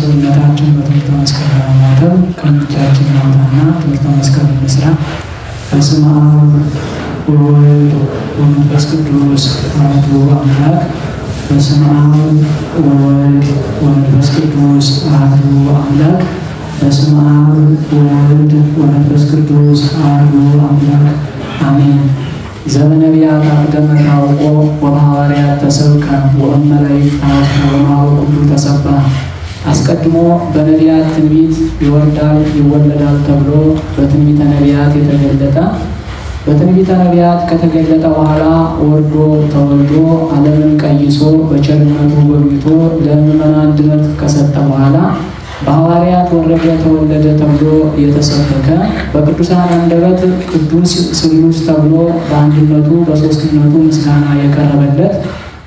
ሰውነታችን በትምህርተ መስቀል ለማተም ከእጃችን ማውጣና ትምህርተ መስቀል እንስራ። በስመ አብ ወወልድ ወመንፈስ ቅዱስ አሐዱ አምላክ። በስመ አብ ወወልድ ወመንፈስ ቅዱስ አሐዱ አምላክ። በስመ አብ ወወልድ ወመንፈስ ቅዱስ አሐዱ አምላክ አሜን። ዘመነቢያት አቅደመ ታውቆ ወሐዋርያት ተሰብከ ወመላእክት ታውቆ ወማወቅ ሁሉ ተሰባ። አስቀድሞ በነቢያት ትንቢት ይወርዳል ይወለዳል ተብሎ በትንቢተ ነቢያት የተገለጠ በትንቢተ ነቢያት ከተገለጠ በኋላ ወርዶ ተወልዶ ዓለምን ቀይሶ በቸርነቱ ጎብኝቶ ለምእመናን ድነት ከሰጠ በኋላ በሐዋርያት ወረደ ተወለደ ተብሎ የተሰበከ በቅዱሳን አንደበት ቅዱስ ስሉስ ተብሎ በአንድነቱ በሦስትነቱ ምስጋና የቀረበለት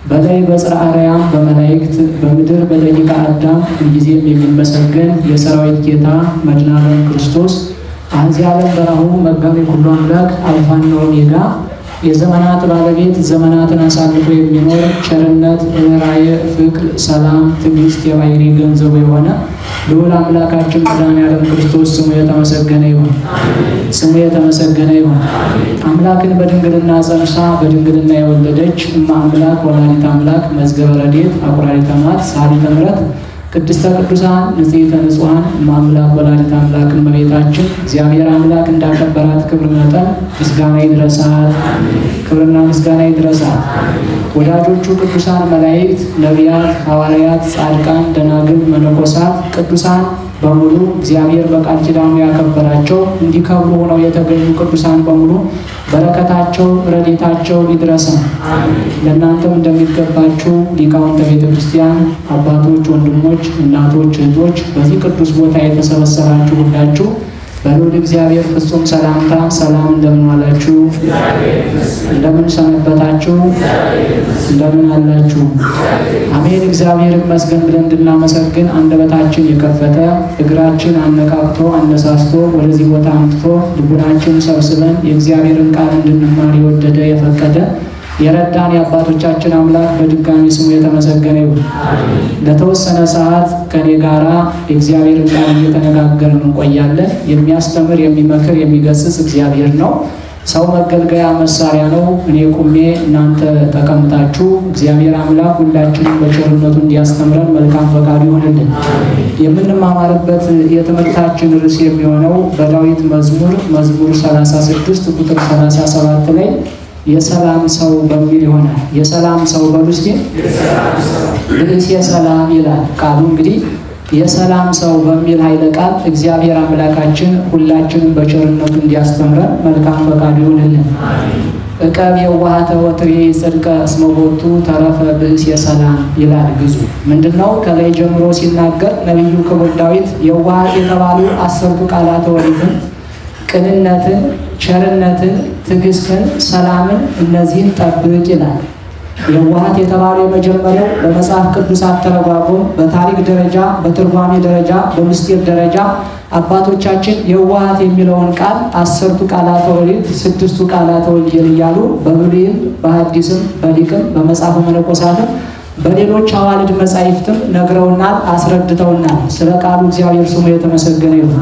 በላይ በጽርሐ አርያም በመላእክት በምድር በደቂቀ አዳም ሁልጊዜም የሚመሰገን የሰራዊት ጌታ መድኃኔ ዓለም ክርስቶስ አዚ ዓለም በራሁ መጋቤ ኩሉ አምላክ አልፋና ኦሜጋ የዘመናት ባለቤት ዘመናትን አሳልፎ የሚኖር ቸርነት ራእየ ፍቅር ሰላም ትዕግስት የባሕርይ ገንዘቡ የሆነ ልዑል አምላካችን መድኃኔ ዓለም ክርስቶስ ስሙ የተመሰገነ ይሁን። ስሙ የተመሰገነ ይሁን። አምላክን በድንግልና ጸንሳ በድንግልና የወለደች እማ አምላክ ወላዲተ አምላክ መዝገበ ረድኤት አቁራሪተ መዓት ሣሊተ ምሕረት ቅድስተ ቅዱሳን ንጽሕተ ንጹሐን እማ አምላክ ወላዲተ አምላክ እመቤታችን እግዚአብሔር አምላክ እንዳከበራት ክብር መጠን ምስጋና ይድረሳት። ክብርና ምስጋና ይድረሳት። ወዳጆቹ ቅዱሳን መላእክት፣ ነቢያት፣ ሐዋርያት፣ ጻድቃን፣ ደናግል፣ መነኮሳት ቅዱሳን በሙሉ እግዚአብሔር በቃል ኪዳኑ ያከበራቸው እንዲከብሩ ሆነው የተገኙ ቅዱሳን በሙሉ በረከታቸው ረድኤታቸው ይድረሰን። ለእናንተም እንደሚገባችሁ ሊቃውንተ ቤተ ክርስቲያን አባቶች፣ ወንድሞች፣ እናቶች፣ እህቶች በዚህ ቅዱስ ቦታ የተሰበሰባችሁ ሁላችሁ በልዑል እግዚአብሔር ፍጹም ሰላምታ ሰላም እንደምን ዋላችሁ? እንደምን ሰነበታችሁ? እንደምን አላችሁ? አሜን። እግዚአብሔር ይመስገን ብለን እንድናመሰግን አንደበታችን የከፈተ እግራችን አነቃቅቶ አነሳስቶ ወደዚህ ቦታ አምጥቶ ልቡናችን ሰብስበን የእግዚአብሔርን ቃል እንድንማር የወደደ የፈቀደ የረዳን የአባቶቻችን አምላክ በድጋሚ ስሙ የተመሰገነ ይሁን። ለተወሰነ ሰዓት ከኔ ጋራ የእግዚአብሔርን ቃል እየተነጋገርን እንቆያለን። የሚያስተምር የሚመክር የሚገስጽ እግዚአብሔር ነው። ሰው መገልገያ መሳሪያ ነው። እኔ ቁሜ እናንተ ተቀምጣችሁ እግዚአብሔር አምላክ ሁላችንም በቸርነቱ እንዲያስተምረን መልካም ፈቃዱ ይሆንልን። የምንማማርበት የትምህርታችን ርዕስ የሚሆነው በዳዊት መዝሙር 36 ቁጥር 37 ላይ የሰላም ሰው በሚል ይሆናል። የሰላም ሰው በሉስኪ ብእሴ ሰላም ይላል ቃሉ። እንግዲህ የሰላም ሰው በሚል ኃይለ ቃል እግዚአብሔር አምላካችን ሁላችንም በቸርነቱ እንዲያስተምረን መልካም ፈቃዱ ይሁንልን። ዕቀብ የዋሃተ ወትሬ ጽድቀ እስመ ቦቱ ተረፈ ብእሴ ሰላም ይላል ግዙ። ምንድነው? ከላይ ጀምሮ ሲናገር ነቢዩ ክቡር ዳዊት የዋሃት የተባሉ 10ቱ ቃላተ ኦሪትን ቅንነትን፣ ቸርነትን፣ ትዕግስትን፣ ሰላምን እነዚህን ጠብቅ ይላል። የዋሃት የተባለው የመጀመሪያው በመጽሐፍ ቅዱስ አተረጓጎም በታሪክ ደረጃ በትርጓሜ ደረጃ በምስጢር ደረጃ አባቶቻችን የዋሃት የሚለውን ቃል 10ቱ ቃላተ ኦሪት 6ቱ ቃላተ ወንጌል እያሉ በብሉይም በሐዲስም በሊቅም በመጽሐፈ መነኮሳትም በሌሎች አዋልድ መጻሕፍትም ነግረውናል፣ አስረድተውናል። ስለ ቃሉ እግዚአብሔር ስሙ የተመሰገነ ይሁን።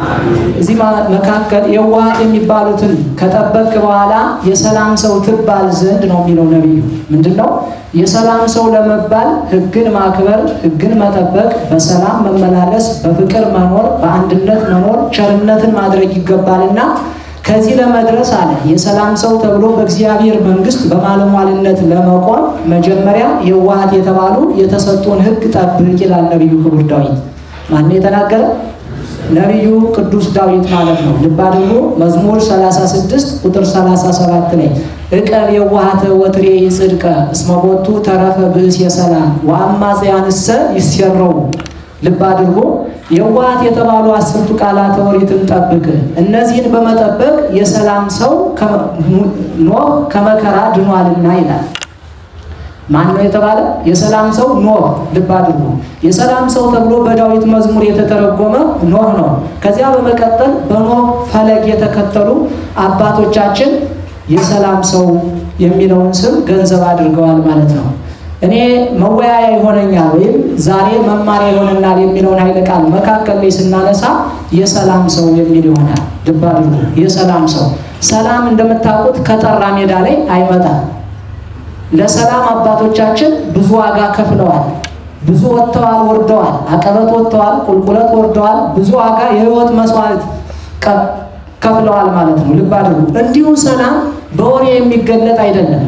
እዚህ መካከል የዋሃት የሚባሉትን ከጠበቅ በኋላ የሰላም ሰው ትባል ዘንድ ነው የሚለው ነብዩ። ምንድነው? የሰላም ሰው ለመባል ሕግን ማክበር፣ ሕግን መጠበቅ፣ በሰላም መመላለስ፣ በፍቅር መኖር፣ በአንድነት መኖር፣ ቸርነትን ማድረግ ይገባልና ከዚህ ለመድረስ አለ የሰላም ሰው ተብሎ በእግዚአብሔር መንግስት በማለሟልነት ለመቆም መጀመሪያ የዋሃት የተባሉ የተሰጡን ሕግ ጠብቅ ይላል ነብዩ ክቡር ዳዊት። ማን የተናገረ? ነብዩ ቅዱስ ዳዊት ማለት ነው። ልብ አድርጎ መዝሙር 36 ቁጥር 37 ላይ ዕቀብ የዋሃተ ወትሬ ጽድቀ እስመ ቦቱ ተረፈ ብእሴ ሰላም ወአማጽያንሰ ይሰረው። ልብ አድርጎ የዋሃት የተባሉ 10ቱ ቃላተ ኦሪትን ጠብቅ። እነዚህን በመጠበቅ የሰላም ሰው ኖህ ከመከራ ድኗልና ይላል። ማን ነው የተባለ? የሰላም ሰው ኖህ። ልብ አድርጉ። የሰላም ሰው ተብሎ በዳዊት መዝሙር የተተረጎመ ኖህ ነው። ከዚያ በመቀጠል በኖህ ፈለግ የተከተሉ አባቶቻችን የሰላም ሰው የሚለውን ስም ገንዘብ አድርገዋል ማለት ነው። እኔ መወያያ ይሆነኛል ወይም ዛሬ መማሪያ ይሆነናል የሚለውን ኃይለ ቃል መካከል ላይ ስናነሳ የሰላም ሰው የሚል ይሆናል። ድባሪ የሰላም ሰው ሰላም እንደምታውቁት ከጠራ ሜዳ ላይ አይመጣም። ለሰላም አባቶቻችን ብዙ ዋጋ ከፍለዋል። ብዙ ወጥተዋል ወርደዋል፣ አቀበት ወጥተዋል፣ ቁልቁለት ወርደዋል፣ ብዙ ዋጋ የህይወት መስዋዕት ከፍለዋል ማለት ነው። ልብ አድርጉ። እንዲሁ ሰላም በወሬ የሚገለጥ አይደለም።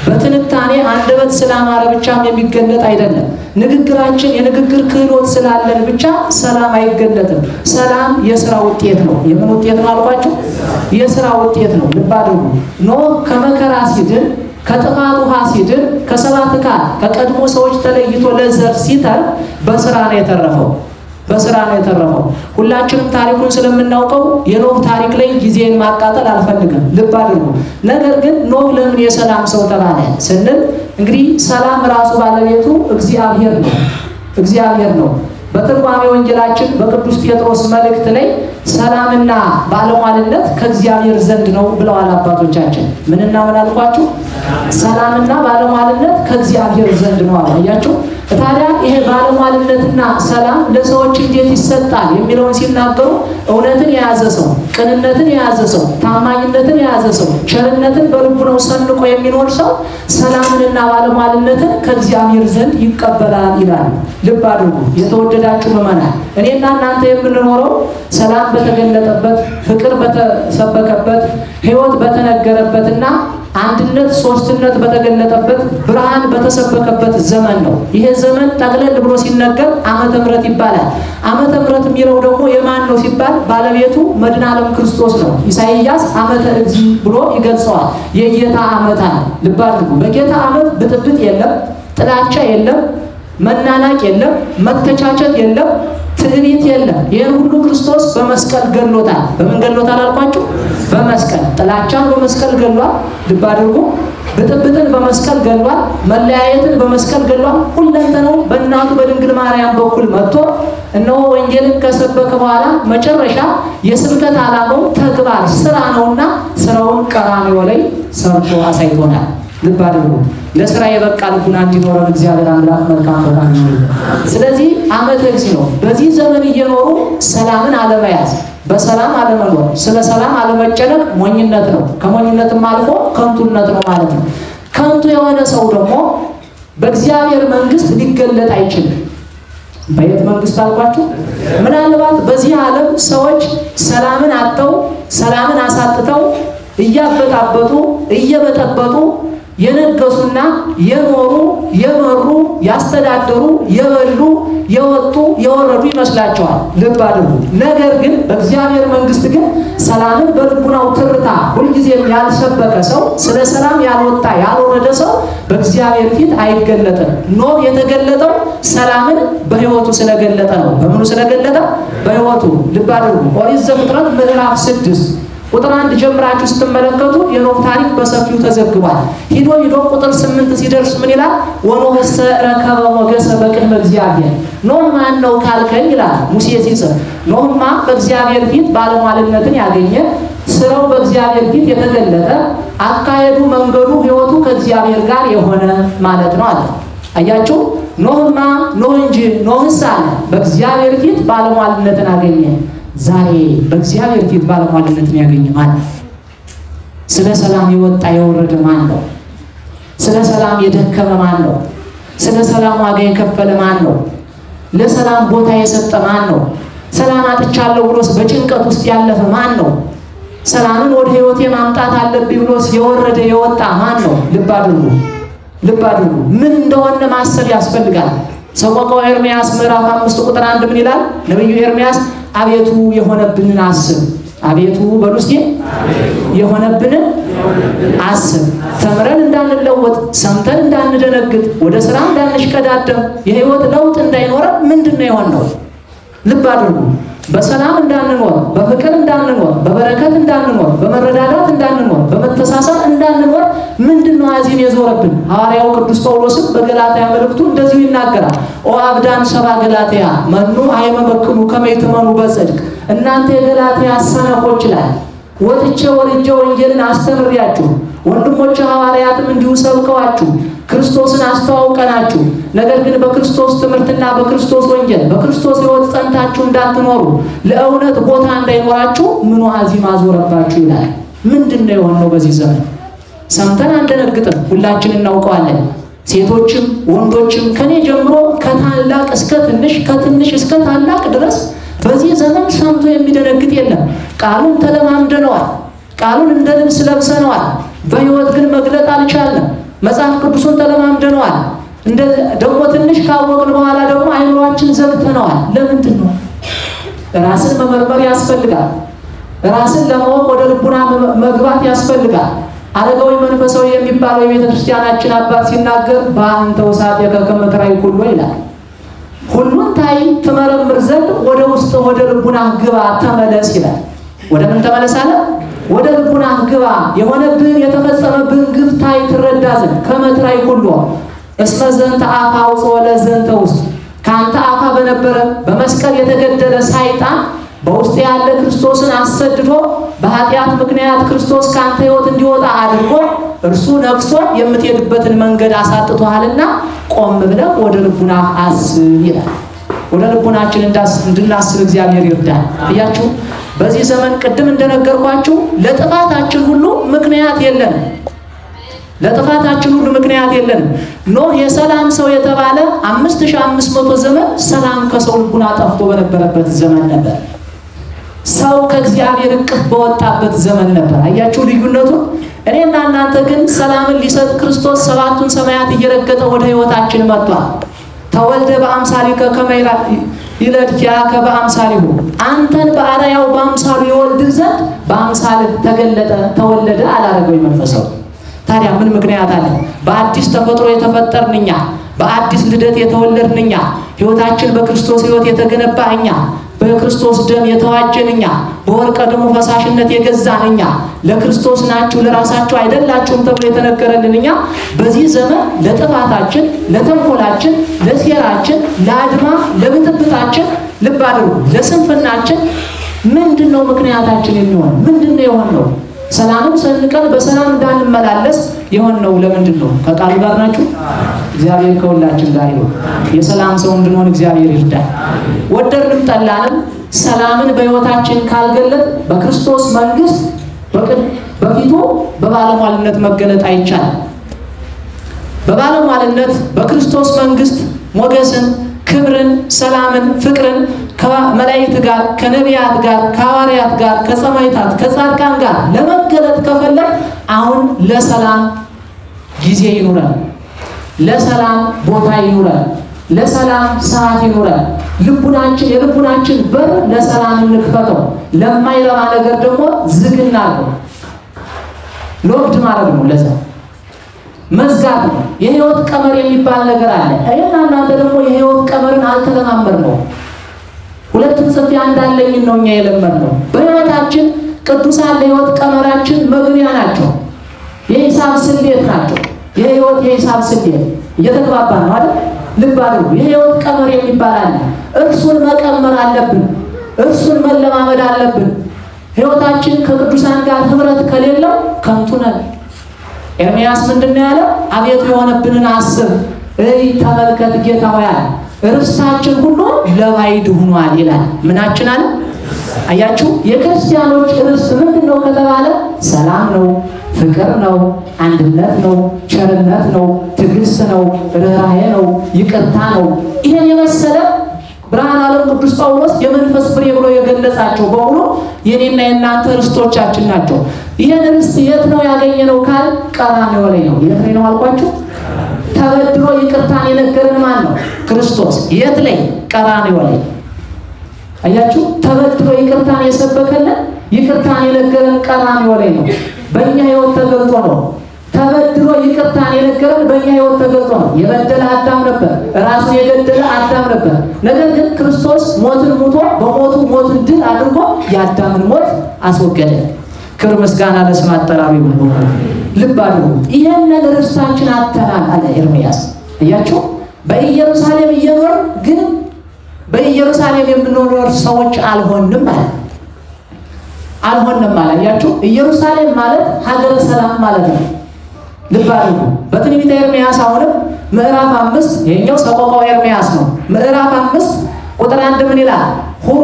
በትንታኔ አንደበት ስላማረ ብቻም የሚገለጥ አይደለም። ንግግራችን የንግግር ክህሎት ስላለን ብቻ ሰላም አይገለጥም። ሰላም የሥራ ውጤት ነው። የምን ውጤት ነው አልኳችሁ? የሥራ ውጤት ነው። ልብ አድርጉ። ኖህ ከመከራ ሲድን ከጥፋት ውሃ ሲድን ከሰባት ካል ከቀድሞ ሰዎች ተለይቶ ለዘር ሲተርፍ በስራ ነው የተረፈው። በስራ ነው የተረፈው። ሁላችንም ታሪኩን ስለምናውቀው የኖህ ታሪክ ላይ ጊዜን ማቃጠል አልፈልግም። ልብ አድርጉ። ነገር ግን ኖህ ለምን የሰላም ሰው ተባለ ስንል እንግዲህ ሰላም ራሱ ባለቤቱ እግዚአብሔር ነው። እግዚአብሔር ነው። በትርጓሜ ወንጌላችን በቅዱስ ጴጥሮስ መልእክት ላይ ሰላምና ባለሟልነት ከእግዚአብሔር ዘንድ ነው ብለዋል አባቶቻችን። ምንና ምን አልኳችሁ? ሰላምና ባለሟልነት ከእግዚአብሔር ዘንድ ነው አያችሁ። ታዲያ ይሄ ባለሟልነትና ሰላም ለሰዎች እንዴት ይሰጣል የሚለውን ሲናገሩ እውነትን የያዘ ሰው፣ ቅንነትን የያዘ ሰው፣ ታማኝነትን የያዘ ሰው፣ ቸርነትን በልቡ ነው ሰንቆ የሚኖር ሰው ሰላምንና ባለሟልነትን ከእግዚአብሔር ዘንድ ይቀበላል ይላል። ልብ አድርጉ የተወደዳችሁ ምእመናን፣ እኔና እናንተ የምንኖረው ሰላም በተገለጠበት፣ ፍቅር በተሰበከበት፣ ሕይወት በተነገረበትና አንድነት ሶስትነት በተገለጠበት ብርሃን በተሰበከበት ዘመን ነው። ይሄ ዘመን ጠቅለል ብሎ ሲነገር ዓመተ ምሕረት ይባላል። ዓመተ ምሕረት የሚለው ደግሞ የማን ነው ሲባል ባለቤቱ መድኃኔ ዓለም ክርስቶስ ነው። ኢሳይያስ ዓመተ እግዚእ ብሎ ይገልጸዋል። የጌታ ዓመት አለ። ልብ አድርጉ። በጌታ ዓመት ብጥብጥ የለም፣ ጥላቻ የለም፣ መናናቅ የለም፣ መተቻቸት የለም፣ ትዕቢት የለም። ይሄን ሁሉ ክርስቶስ በመስቀል ገሎታል። በምን ገሎታል አልኳችሁ? በመስቀል። ጥላቻን በመስቀል ገሏል። ልብ አድርጉ። ብጥብጥን በመስቀል ገሏል። መለያየትን በመስቀል ገሏል። ሁለንተናው በእናቱ በድንግል ማርያም በኩል መጥቶ እነሆ ወንጌልን ከሰበከ በኋላ መጨረሻ የስብከት ዓላማው ተግባር ስራ ነውና ስራውን ቀራንዮ ላይ ሰርቶ አሳይቶናል። ልብ አድርጉ። ለስራ የበቃ ልቡና እንዲኖረን እግዚአብሔር አምላክ መልካም ፈቃዱ ነው። ስለዚህ ዓመተ እግዚእ ነው። በዚህ ዘመን እየኖሩ ሰላምን አለመያዝ፣ በሰላም አለመኖር፣ ስለ ሰላም አለመጨነቅ ሞኝነት ነው። ከሞኝነትም አልፎ ከንቱነት ነው ማለት ነው። ከንቱ የሆነ ሰው ደግሞ በእግዚአብሔር መንግስት ሊገለጥ አይችልም። በየት መንግስት አልኳችሁ? ምናልባት በዚህ ዓለም ሰዎች ሰላምን አጥተው ሰላምን አሳጥተው እያበጣበጡ እየበጠበጡ የነገሱና የኖሩ የመሩ ያስተዳደሩ የበሉ የወጡ የወረዱ ይመስላቸዋል። ልብ አድርጉ። ነገር ግን በእግዚአብሔር መንግስት ግን ሰላምን በልቡናው ትርታ ሁልጊዜም ያልሰበከ ሰው፣ ስለ ሰላም ያልወጣ ያልወረደ ሰው በእግዚአብሔር ፊት አይገለጥም። ኖህ የተገለጠው ሰላምን በሕይወቱ ስለገለጠ ነው። በምኑ ስለገለጠ? በሕይወቱ። ልብ አድርጉ። ኦሪት ዘፍጥረት ምዕራፍ 6 ቁጥር 1 ጀምራችሁ ስትመለከቱ የኖህ ታሪክ በሰፊው ተዘግቧል። ሂዶ ቁጥር 8 ሲደርስ ምን ይላል? ወኖህሰ ረከበ ሞገሰ በቅድመ እግዚአብሔር። ኖህ ማን ነው ካልከኝ ይላል ሙሴ ሲጽፍ፣ ኖህማ በእግዚአብሔር ፊት ባለሟልነትን ያገኘ፣ ስራው በእግዚአብሔር ፊት የተገለጠ፣ አካሄዱ መንገዱ ሕይወቱ ከእግዚአብሔር ጋር የሆነ ማለት ነው አለ። አያችሁ? ኖህማ ኖህ እንጂ ኖህስ አለ በእግዚአብሔር ፊት ባለሟልነትን አገኘ። ዛሬ በእግዚአብሔር ፊት ባለሟልነትን ያገኘ ማን ነው? ስለ ሰላም የወጣ የወረደ ማን ነው? ስለ ሰላም የደከመ ማን ነው? ስለ ሰላም ዋጋ የከፈለ ማን ነው? ለሰላም ቦታ የሰጠ ማን ነው? ሰላም አጥቻለሁ ብሎስ በጭንቀት ውስጥ ያለፈ ማን ነው? ሰላምን ወደ ሕይወቴ ማምጣት አለብኝ ብሎስ የወረደ የወጣ ማን ነው? ልብ አድርጉ። ልብ አድርጉ። ምን እንደሆነ ማሰብ ያስፈልጋል። ሰቆቃወ ኤርምያስ ምዕራፍ 5 ቁጥር 1 ምን ይላል? ነብዩ ኤርምያስ አቤቱ የሆነብንን አስብ። አቤቱ በሉስቲ የሆነብንን አስብ። ተምረን እንዳንለወጥ፣ ሰምተን እንዳንደነግጥ፣ ወደ ስራ እንዳንሽቀዳደም፣ የህይወት ለውጥ እንዳይኖረን ምንድነው የሆነው? ልብ አድርጉ። በሰላም እንዳንኖር፣ በፍቅር እንዳንኖር፣ በበረከት እንዳንኖር፣ በመረዳዳት እንዳንኖር፣ በመተሳሰብ እንዳንኖር ምንድነው አዚም የዞረብን? ሐዋርያው ቅዱስ ጳውሎስም በገላትያ መልእክቱ እንደዚሁ ይናገራል። ኦ አብዳን ሰባ ገላትያ መኑ አይመመክኑ ከመይተመኑ በጽድቅ። እናንተ የገላትያ ሰነፎች ይላል፣ ወጥቼ ወርጄ ወንጌልን አስተምሬያችሁ ወንድሞች ሐዋርያትም እንዲሁ ሰብከዋችሁ ክርስቶስን አስተዋውቀናችሁ ነገር ግን በክርስቶስ ትምህርትና በክርስቶስ ወንጌል በክርስቶስ ሕይወት ጸንታችሁ እንዳትኖሩ ለእውነት ቦታ እንዳይኖራችሁ ምን ዋዚም አዞረባችሁ ይላል። ምንድነው የሆነው በዚህ ዘመን? ሰምተን አንደነግጥም፣ ሁላችን እናውቀዋለን። ሴቶችም ወንዶችም ከኔ ጀምሮ ከታላቅ እስከ ትንሽ ከትንሽ እስከ ታላቅ ድረስ በዚህ ዘመን ሰምቶ የሚደነግጥ የለም። ቃሉን ተለማምደነዋል፣ ቃሉን እንደ ልብስ ለብሰነዋል፣ በሕይወት ግን መግለጥ አልቻልንም። መጽሐፍ ቅዱስን ተለማምደነዋል፣ እንደ ደግሞ ትንሽ ካወቅን በኋላ ደግሞ አይምሮአችን ዘግተነዋል። ለምንድን ነው? ራስን መመርመር ያስፈልጋል። ራስን ለማወቅ ወደ ልቡና መግባት ያስፈልጋል። አረጋዊ መንፈሳዊ የሚባለው የቤተ ክርስቲያናችን አባት ሲናገር በአንተ ውሳት የከከመትራይ ሁሉ ይላል። ሁሉን ታይ ትመረምር ዘንድ ወደ ውስጥ ወደ ልቡና ግባ ተመለስ ይላል። ወደ ምን ተመለስ አለ? ወደ ልቡና ግባ። የሆነብህን የተፈጸመብህን ግፍ ታይ ትረዳ ዘንድ ከመትራይ ሁሉ እስመ ዘንተ አፋ አውጽኦ ለዘንተ ውስጥ ካንተ አፋ በነበረ በመስቀል የተገደለ ሰይጣን በውስጥ ያለ ክርስቶስን አሰድዶ በኃጢአት ምክንያት ክርስቶስ ካንተ ሕይወት እንዲወጣ አድርጎ እርሱ ነግሶ የምትሄድበትን መንገድ አሳጥቷልና ቆም ብለህ ወደ ልቡና አስብ ይላል። ወደ ልቡናችን እንድናስብ እግዚአብሔር ይርዳል። እያችሁ በዚህ ዘመን ቅድም እንደነገርኳችሁ ለጥፋታችን ሁሉ ምክንያት የለንም። ለጥፋታችን ሁሉ ምክንያት የለንም። ኖህ የሰላም ሰው የተባለ 5500 ዘመን ሰላም ከሰው ልቡና ጠፍቶ በነበረበት ዘመን ነበር። ሰው ከእግዚአብሔር እቅፍ በወጣበት ዘመን ነበር። አያችሁ ልዩነቱ? እኔና እናንተ ግን ሰላምን ሊሰጥ ክርስቶስ ሰባቱን ሰማያት እየረገጠ ወደ ሕይወታችን መጥቷል። ተወልደ በአምሳሊከ ከመ ይለድኪያከ በአምሳሊሁ አንተን በአርአያው በአምሳሉ ይወልድ ዘንድ በአምሳልህ ተገለጠ ተወለደ አላረገው መንፈሳው። ታዲያ ምን ምክንያት አለ? በአዲስ ተፈጥሮ የተፈጠርን እኛ፣ በአዲስ ልደት የተወለድን እኛ፣ ሕይወታችን በክርስቶስ ሕይወት የተገነባ እኛ፣ በክርስቶስ ደም የተዋጀን እኛ፣ በወርቀ ደሙ ፈሳሽነት የገዛን እኛ፣ ለክርስቶስ ናችሁ ለራሳችሁ አይደላችሁም ተብሎ የተነገረልን እኛ በዚህ ዘመን ለጥፋታችን፣ ለተንኮላችን፣ ለሴራችን፣ ለአድማ ለብጥብጣችን ልብ አድርጉ ለስንፍናችን ምንድነው ምክንያታችን የሚሆን? ምንድነው የሆነው? ሰላምን ሰንቀን በሰላም እንዳንመላለስ የሆነው ለምንድን ነው? ከቃሉ ጋር ናችሁ? እግዚአብሔር ከሁላችን ጋር ይሁን። የሰላም ሰው እንድንሆን እግዚአብሔር ይርዳል። ወደድንም ጠላንም ሰላምን በሕይወታችን ካልገለጥ በክርስቶስ መንግስት በፊቱ በባለሟልነት መገለጥ አይቻልም። በባለሟልነት በክርስቶስ መንግስት ሞገስን፣ ክብርን፣ ሰላምን፣ ፍቅርን ከመላእክት ጋር ከነቢያት ጋር ከሐዋርያት ጋር ከሰማዕታት ከጻድቃን ጋር ለመገለጥ ከፈለግ አሁን ለሰላም ጊዜ ይኑረን፣ ለሰላም ቦታ ይኑረን፣ ለሰላም ሰዓት ይኑረን። የልቡናችን በር ለሰላም እንክፈተው። ለማይረባ ነገር ደግሞ ዝግ እናድርገው። ሎክድ ማድረግ ነው፣ ለዛ መዝጋት ነው። የሕይወት ቀመር የሚባል ነገር አለ። እኔና እናንተ ደግሞ የሕይወት ቀመርን አልተለማመድነው። ሁለቱም ጽፌ እንዳለኝ ነው እኛ የለመድነው። በሕይወታችን ቅዱሳን ለሕይወት ቀመራችን መግቢያ ናቸው። የሂሳብ ስሌት ናቸው። የሂሳብ ስሌት እየተግባባን ነው አይደል? ልብ አድርጉ። የሕይወት ቀመር የሚባል አለ። እርሱን መቀመር አለብን። እርሱን መለማመድ አለብን። ሕይወታችን ከቅዱሳን ጋር ህብረት ከሌለው ከንቱ ነን። ኤርምያስ ምንድነው ያለው? አቤቱ የሆነብንን አስብ፣ ተመልከት ጌታ ሆይ ርስታችን ሁሉ ለባዕድ ሆኗል ይላል። ምናችን አለ? አያችሁ የክርስቲያኖች ርስት ምንድነው ከተባለ ሰላም ነው፣ ፍቅር ነው፣ አንድነት ነው፣ ቸርነት ነው፣ ትዕግስት ነው፣ ርህራሄ ነው፣ ይቅርታ ነው። ይሄን የመሰለ ብርሃነ ዓለም ቅዱስ ጳውሎስ የመንፈስ ፍሬ ብሎ የገለጻቸው በሙሉ የኔና የናንተ ርስቶቻችን ናቸው። ይሄን ርስት የት ነው ያገኘነው ካል ቀራንዮ ላይ ነው። የት ላይ ነው አልኳችሁ? ተበድሮ ይቅርታን የነገረን ማን ነው? ክርስቶስ። የት ላይ? ቀራንዮ ላይ። አያችሁ ተበድሮ ይቅርታን የሰበከልን ይቅርታን የነገረን ቀራንዮ ላይ ነው። በእኛ ሕይወት ተገልጦ ነው። ተበድሮ ይቅርታን የነገረን በእኛ ሕይወት ተገልጦ ነው። የበደለ አዳም ነበር፣ ራሱን የገደለ አዳም ነበር። ነገር ግን ክርስቶስ ሞትን ሙቶ በሞቱ ሞትን ድል አድርጎ የአዳምን ሞት አስወገደ። ክብር ምስጋና ለስም አጠራሩ ይሁን። ልብ አድርጉ። ይሄንን ርስታችን አጥተናል አለ ኤርምያስ። እያችሁ በኢየሩሳሌም እየኖር ግን በኢየሩሳሌም የምንኖር ሰዎች አልሆንም ማለት አልሆንም ማለት። እያችሁ ኢየሩሳሌም ማለት ሀገረ ሰላም ማለት ነው። ልብ አድርጉ። በትንቢተ ኤርምያስ አሁንም ምዕራፍ 5 ይሄኛው ሰቆቃው ኤርምያስ ነው። ምዕራፍ 5 ቁጥር 1 ምን ይላል? ሁሩ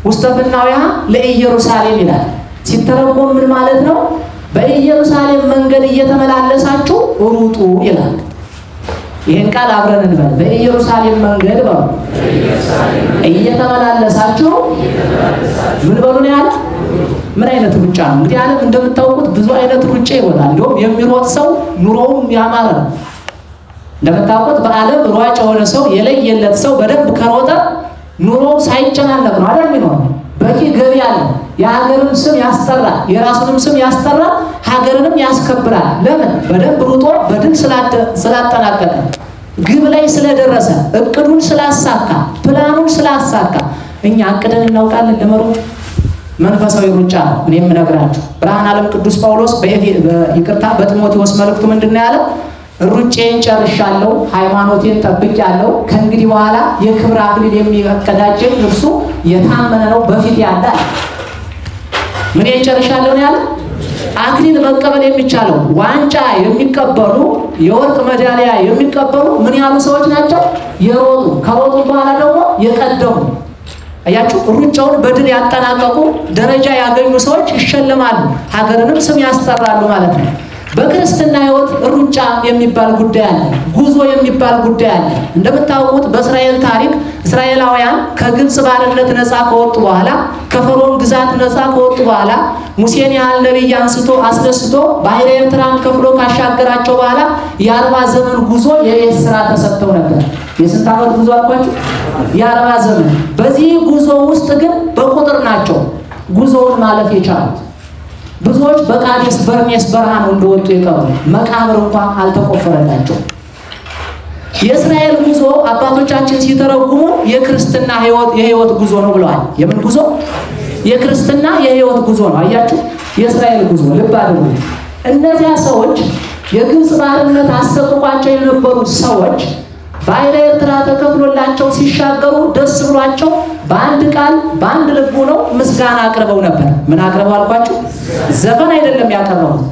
ውስተ ፍናዊሃ ለኢየሩሳሌም ይላል። ሲተረጎም ምን ማለት ነው? በኢየሩሳሌም መንገድ እየተመላለሳችሁ ሩጡ ይላል። ይሄን ቃል አብረን እንበል። በኢየሩሳሌም መንገድ በሉ እየተመላለሳችሁ ምን በሉ ነው ያለው? ምን አይነት ሩጫ ነው? እንግዲህ ዓለም እንደምታውቁት ብዙ አይነት ሩጫ ይወጣል። እንደውም የሚሮጥ ሰው ኑሮውም ያማረ ነው። እንደምታውቁት በዓለም ሯጭ የሆነ ሰው የለየለት ሰው በደንብ ከሮጠ ኑሮው ሳይጨናነቅ ነው አይደል የሚኖር። በቂ ገቢ አለ። የሀገርን ስም ያስጠራል፣ የራሱንም ስም ያስጠራል፣ ሀገርንም ያስከብራል። ለምን? በደንብ ሩጦ በድል ስላጠናቀቀ፣ ግብ ላይ ስለደረሰ፣ እቅዱን ስላሳካ፣ ፕላኑን ስላሳካ። እኛ እቅድን እናውቃለን ለመሮጥ መንፈሳዊ ሩጫ ነው። እኔም እነግራችሁ ብርሃነ ዓለም ቅዱስ ጳውሎስ በጢሞቴዎስ መልእክቱ ምንድነው ያለው? ሩጬን ጨርሻለሁ፣ ሃይማኖቴን ጠብቄያለሁ፣ ከእንግዲህ በኋላ የክብር አክሊል የሚቀዳጀኝ እርሱ የታመነ ነው በፊት ያለ። ምን ጨርሻለሁ ነው ያለው? አክሊል መቀበል የሚቻለው ዋንጫ የሚቀበሉ የወርቅ ሜዳሊያ የሚቀበሉ ምን ያሉ ሰዎች ናቸው? የሮጡ ከሮጡ በኋላ ደግሞ የቀደሙ። አያችሁ፣ ሩጫውን በድል ያጠናቀቁ ደረጃ ያገኙ ሰዎች ይሸለማሉ፣ ሀገርንም ስም ያስጠራሉ ማለት ነው። በክርስትና ሕይወት ሩጫ የሚባል ጉዳይ አለ፣ ጉዞ የሚባል ጉዳይ አለ። እንደምታውቁት በእስራኤል ታሪክ እስራኤላውያን ከግብጽ ባርነት ነፃ ከወጡ በኋላ፣ ከፈርዖን ግዛት ነፃ ከወጡ በኋላ ሙሴን ያህል ነብይ አስነስቶ ባሕረ ኤርትራን ከፍሎ ካሻገራቸው በኋላ የ40 ዘመን ጉዞ የቤት ስራ ተሰጥተው ነበር። የስንት ዓመት ጉዞ አልኳችሁ? የ40 ዘመን። በዚህ ጉዞ ውስጥ ግን በቁጥር ናቸው ጉዞውን ማለፍ የቻሉት። ብዙዎች በቃዴስ በርኔስ በረሃ ነው እንደወጡ የቀሩ፣ መቃብር እንኳን አልተቆፈረላቸው። የእስራኤል ጉዞ አባቶቻችን ሲተረጉሙ የክርስትና የህይወት ጉዞ ነው ብለዋል። የምን ጉዞ? የክርስትና የህይወት ጉዞ ነው። አያችሁ፣ የእስራኤል ጉዞ ልብ አድርጉ። እነዚያ ሰዎች የግብጽ ባርነት አሰቅቋቸው የነበሩ ሰዎች ባሕረ ኤርትራ ተከፍሎላቸው ሲሻገሩ ደስ ብሏቸው በአንድ ቃል በአንድ ልብ ሆነው ምስጋና አቅርበው ነበር። ምን አቅርበው አልኳችሁ? ዘፈን አይደለም ያቀረቡት።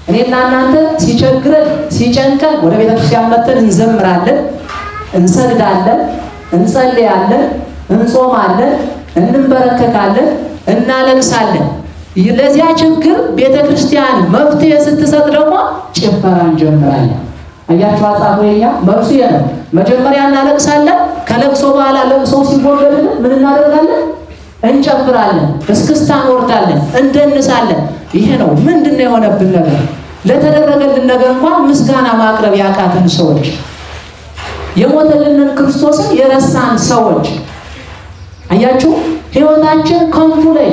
እኔና እናንተ ሲቸግረን ሲጨንቀን ወደ ቤተክርስቲያን መጥተን እንዘምራለን፣ እንሰግዳለን፣ እንጸልያለን፣ እንጾማለን፣ እንበረከካለን፣ እናለቅሳለን። ለዚያ ችግር ቤተክርስቲያን መፍትሄ ስትሰጥ ደግሞ ጭፈራ እንጀምራለን። አያችሁ፣ አጻፈኛ መልሱ ነው። መጀመሪያ እናለቅሳለን፣ ከለቅሶ በኋላ ለቅሶ ሲወገድልን ምን እናደርጋለን? እንጨፍራለን፣ እስክስታ እንወርዳለን፣ እንደንሳለን። ይሄ ነው ምንድነው የሆነብን ነገር? ለተደረገልን ነገር እንኳን ምስጋና ማቅረብ ያቃተን ሰዎች፣ የሞተልንን ክርስቶስን የረሳን ሰዎች። አያችሁ፣ ህይወታችን ከንቱ ላይ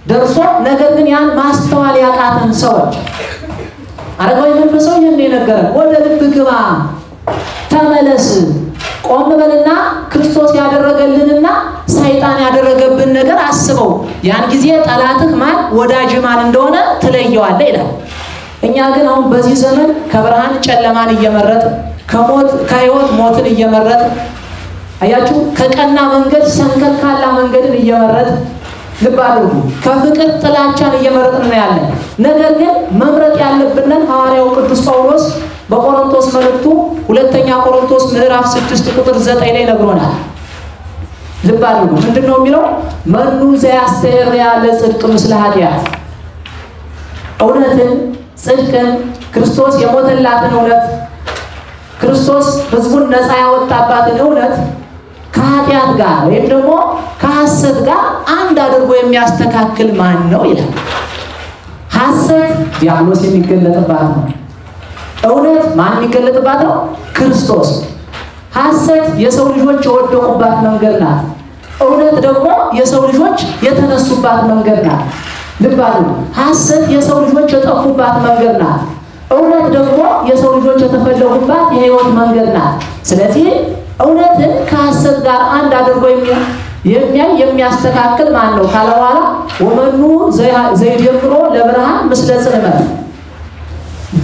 ደርሶ ነገር ግን ያን ማስተዋል ያቃተን ሰዎች። አረጋዊ መንፈሳዊ የነገረን ወደ ልብ ግባ፣ ተመለስ፣ ቆም በልና ክርስቶስ ያደረገልንና ሰይጣን ያደረገብን ነገር አስበው። ያን ጊዜ ጠላትህ ማን ወዳጅ ማን እንደሆነ ትለየዋለህ ይላል። እኛ ግን አሁን በዚህ ዘመን ከብርሃን ጨለማን እየመረጥን ከህይወት ሞትን እየመረጥን፣ አያችሁ፣ ከቀና መንገድ ሰንከልካላ መንገድን እየመረጥን፣ ልብ አድርጉ፣ ከፍቅር ጥላቻን እየመረጥን ነው ያለን። ነገር ግን መምረጥ ያለብን ሐዋርያው ቅዱስ ጳውሎስ በቆሮንቶስ መልእክቱ ሁለተኛ ቆሮንቶስ ምዕራፍ 6 ቁጥር 9 ላይ ነግሮናል። ልብ አድርጉ፣ ምንድነው የሚለው? መኑ ዘያስተርያ ለጽድቅ ምስለ ኃጢአት። እውነትን፣ ጽድቅን፣ ክርስቶስ የሞተላትን እውነት፣ ክርስቶስ ህዝቡን ነፃ ያወጣባትን እውነት ከኃጢአት ጋር ወይም ደግሞ ከሐሰት ጋር አንድ አድርጎ የሚያስተካክል ማን ነው ይላል። ሐሰት ዲያብሎስ የሚገለጥባት ነው። እውነት ማን የሚገለጥባት ነው? ክርስቶስ። ሐሰት የሰው ልጆች የወደቁባት መንገድ ናት። እውነት ደግሞ የሰው ልጆች የተነሱባት መንገድ ናት። ልብ አድርጉ፣ ሐሰት የሰው ልጆች የጠፉባት መንገድ ናት። እውነት ደግሞ የሰው ልጆች የተፈለጉባት የህይወት መንገድ ናት። ስለዚህ እውነትን ከሐሰት ጋር አንድ አድርጎ የሚያስተካክል ማን ነው ካለ በኋላ ወመኑ ዘይደምሮ ለብርሃን ምስለ ጽልመት፣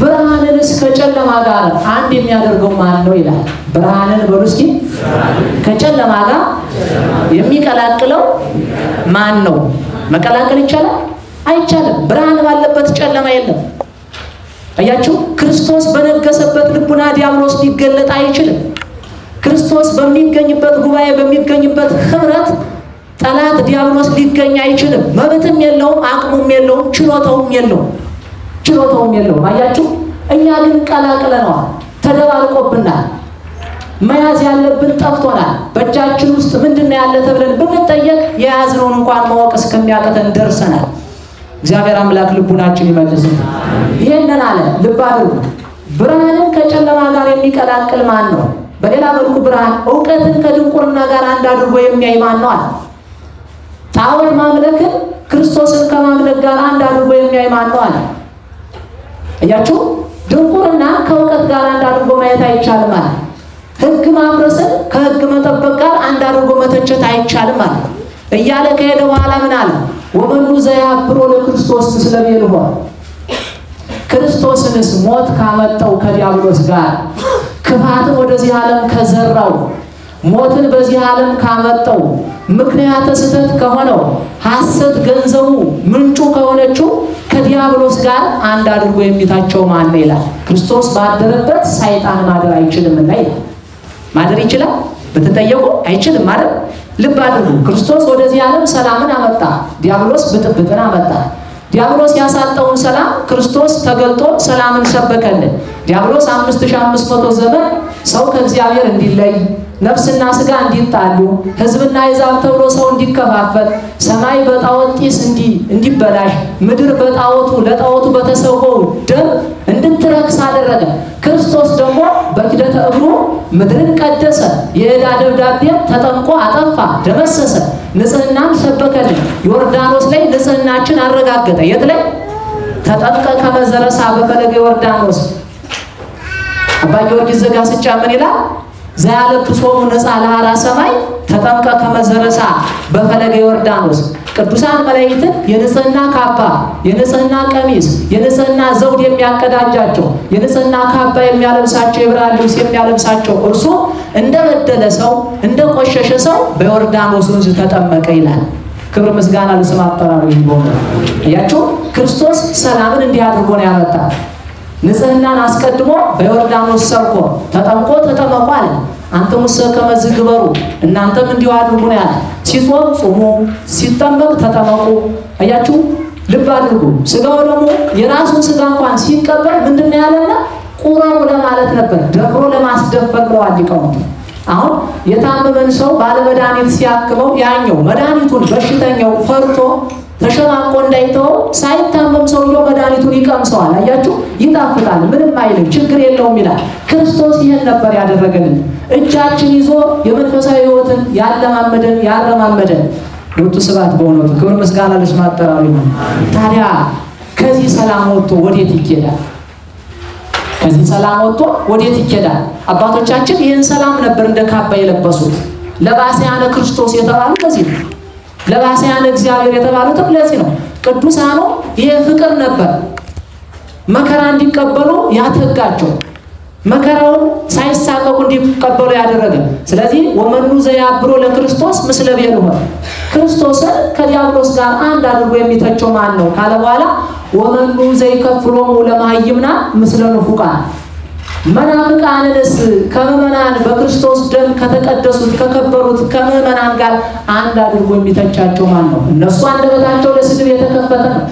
ብርሃንን ከጨለማ ጋር አንድ የሚያደርገው ማን ነው ይላል። ብርሃንን በሉ እስኪ ከጨለማ ጋር የሚቀላቅለው ማን ነው? መቀላቀል ይቻላል? አይቻልም። ብርሃን ባለበት ጨለማ የለም። አያችሁ ክርስቶስ በነገሰበት ልቡና ዲያብሎስ ሊገለጥ አይችልም። ክርስቶስ በሚገኝበት ጉባኤ በሚገኝበት ህብረት ጠላት ዲያብሎስ ሊገኝ አይችልም። መብትም የለውም፣ አቅሙም የለውም፣ ችሎታውም የለውም። አያችሁ እኛ ግን ቀላቅለነዋል፣ ተደባልቆብናል። መያዝ ያለብን ጠፍቶናል። በእጃችን ውስጥ ምንድነው ያለ ተብለን ብንጠየቅ የያዝነውን እንኳን ማወቅ እስከሚያቀተን ደርሰናል። እግዚአብሔር አምላክ ልቡናችን ይመልስልን። ይሄንን አለ ልብ አድርጉ። ብርሃንን ከጨለማ ጋር የሚቀላቅል ማን ነው? በሌላ መልኩ ብርሃን ዕውቀትን ከድንቁርና ጋር አንድ አድርጎ የሚያይ ማን ነው አለ። ጣዖት ማምለክን ክርስቶስን ከማምለክ ጋር አንድ አድርጎ የሚያይ ማን ነው አለ። አያችሁ ድንቁርና ከዕውቀት ጋር አንድ አድርጎ ማየት አይቻልም አለ። ሕግ ማፍረስን ከሕግ መጠበቅ ጋር አንድ አድርጎ መተቸት አይቻልም አለ። እያለ ከሄደ በኋላ ምን አለ? ወመኑ ዘያብሮ ለክርስቶስ ምስለ ቤልሆ ክርስቶስንስ ሞት ካመጣው ከዲያብሎስ ጋር ክፋትን ወደዚህ ዓለም ከዘራው ሞትን በዚህ ዓለም ካመጣው ምክንያተ ስህተት ከሆነው ሐሰት ገንዘቡ ምንጩ ከሆነችው ከዲያብሎስ ጋር አንድ አድርጎ የሚታቸው ማን ነው ይላል። ክርስቶስ ባደረበት ሰይጣን ማደር አይችልምና ይላል። ማደር ይችላል በተጠየቁ አይችልም ማለት ልብ አድርጉ። ክርስቶስ ወደዚህ ዓለም ሰላምን አመጣ፣ ዲያብሎስ ብጥብጥን አመጣ። ዲያብሎስ ያሳጣውን ሰላም ክርስቶስ ተገልጦ ሰላምን ሰበከልን። ዲያብሎስ 5500 ዘመን ሰው ከእግዚአብሔር እንዲለይ ነፍስና ስጋ እንዲጣሉ ሕዝብና አሕዛብ ተብሎ ሰው እንዲከፋፈል ሰማይ በጣዖት ጢስ እንዲበላሽ ምድር ለጣዖቱ በተሰወው ደም እንድትረክስ አደረገ። ክርስቶስ ደግሞ በኪደተ እግሩ ምድርን ቀደሰ፣ የዕዳ ደብዳቤን ተጠምቆ አጠፋ፣ ደመሰሰ፣ ንጽህናን ሰበከልን። ዮርዳኖስ ላይ ንጽህናችን አረጋገጠ። የት ላይ? ተጠምቀ ከመዘረሳ በፈለገ ዮርዳኖስ። አባ ጊዮርጊስ ዘጋስጫ ምን ይላል? ዘያለብሶሙ ነፃ ለሐራ ሰማይ ተጠምቀ ከመዘረሳ በፈለገ ዮርዳኖስ። ቅዱሳን መላእክትን የንጽህና ካባ፣ የንጽህና ቀሚስ፣ የንጽህና ዘውድ የሚያቀዳጃቸው የንጽህና ካባ የሚያለብሳቸው የብርሃን ልብስ የሚያለብሳቸው እርሱ እንደበደለ ሰው እንደቆሸሸ ሰው በዮርዳኖስ ወንዝ ተጠመቀ ይላል። ክብር ምስጋና ለስሙ አጠራሩ ይሁን። ያቸው ክርስቶስ ሰላምን እንዲህ አድርጎ ነው ያመጣው። ንጽህናን አስቀድሞ በዮርዳኖስ ሰርቆ ተጠምቆ ተጠመቁ አለ። አንተም ከመዝ ግበሩ እናንተም እንዲሁ አድርጉ ነው ያለ። ሲጾም ጾሙ፣ ሲጠመቅ ተጠመቁ። አያችሁ ልብ አድርጉ። ስጋው ደግሞ የራሱን ስጋ እንኳን ሲቀበል ምንድነው ያለና ቁራው ለማለት ነበር፣ ደፍሮ ለማስደፈር ነው አዲቀው። አሁን የታመመን ሰው ባለመድኃኒት ሲያክመው ያኛው መድኃኒቱን በሽተኛው ፈርቶ ተሸማቆ እንዳይተው ሳይታመም ሰውየው መድኃኒቱን ይቀምሰዋል። አያችሁ ይጣፍጣል፣ ምንም አይልም፣ ችግር የለውም ይላል። ክርስቶስ ይሄን ነበር ያደረገልን። እጃችን ይዞ የመንፈሳዊ ሕይወትን ያረማመደን ወጡ ስባት በእውነቱ ክብር ምስጋና ለስሙ አጠራሩ ይሁን። ታዲያ ከዚህ ሰላም ወጥቶ ወዴት ይኬዳል? ከዚህ ሰላም ወጥቶ ወዴት ይኬዳል? አባቶቻችን ይህን ሰላም ነበር እንደ ካባ የለበሱት። ለባሰያነ ክርስቶስ የተባሉት ለዚህ ነው። ለባሰያነ እግዚአብሔር የተባሉትም ለዚህ ነው። ቅዱሳኑ ይሄ ፍቅር ነበር መከራ እንዲቀበሉ ያተጋቸው፣ መከራውን ሳይሳቀቁ እንዲቀበሉ ያደረገ። ስለዚህ ወመኑ ዘያብሮ ለክርስቶስ ምስለ ቤልሆ ክርስቶስን ከዲያብሎስ ጋር አንድ አድርጎ የሚተቸው ማን ነው ካለ በኋላ ወመኑ ዘይከፍሎሙ ለማይምና ምስለ ንፉቃን መናፍቃንንስ ከምዕመናን በክርስቶስ ደም ከተቀደሱት ከከበሩት ከምዕመናን ጋር አንድ አድርጎ የሚተቻቸው ማን ነው? እነሱ አንደበታቸው ለስድብ የተከፈተ ነው፣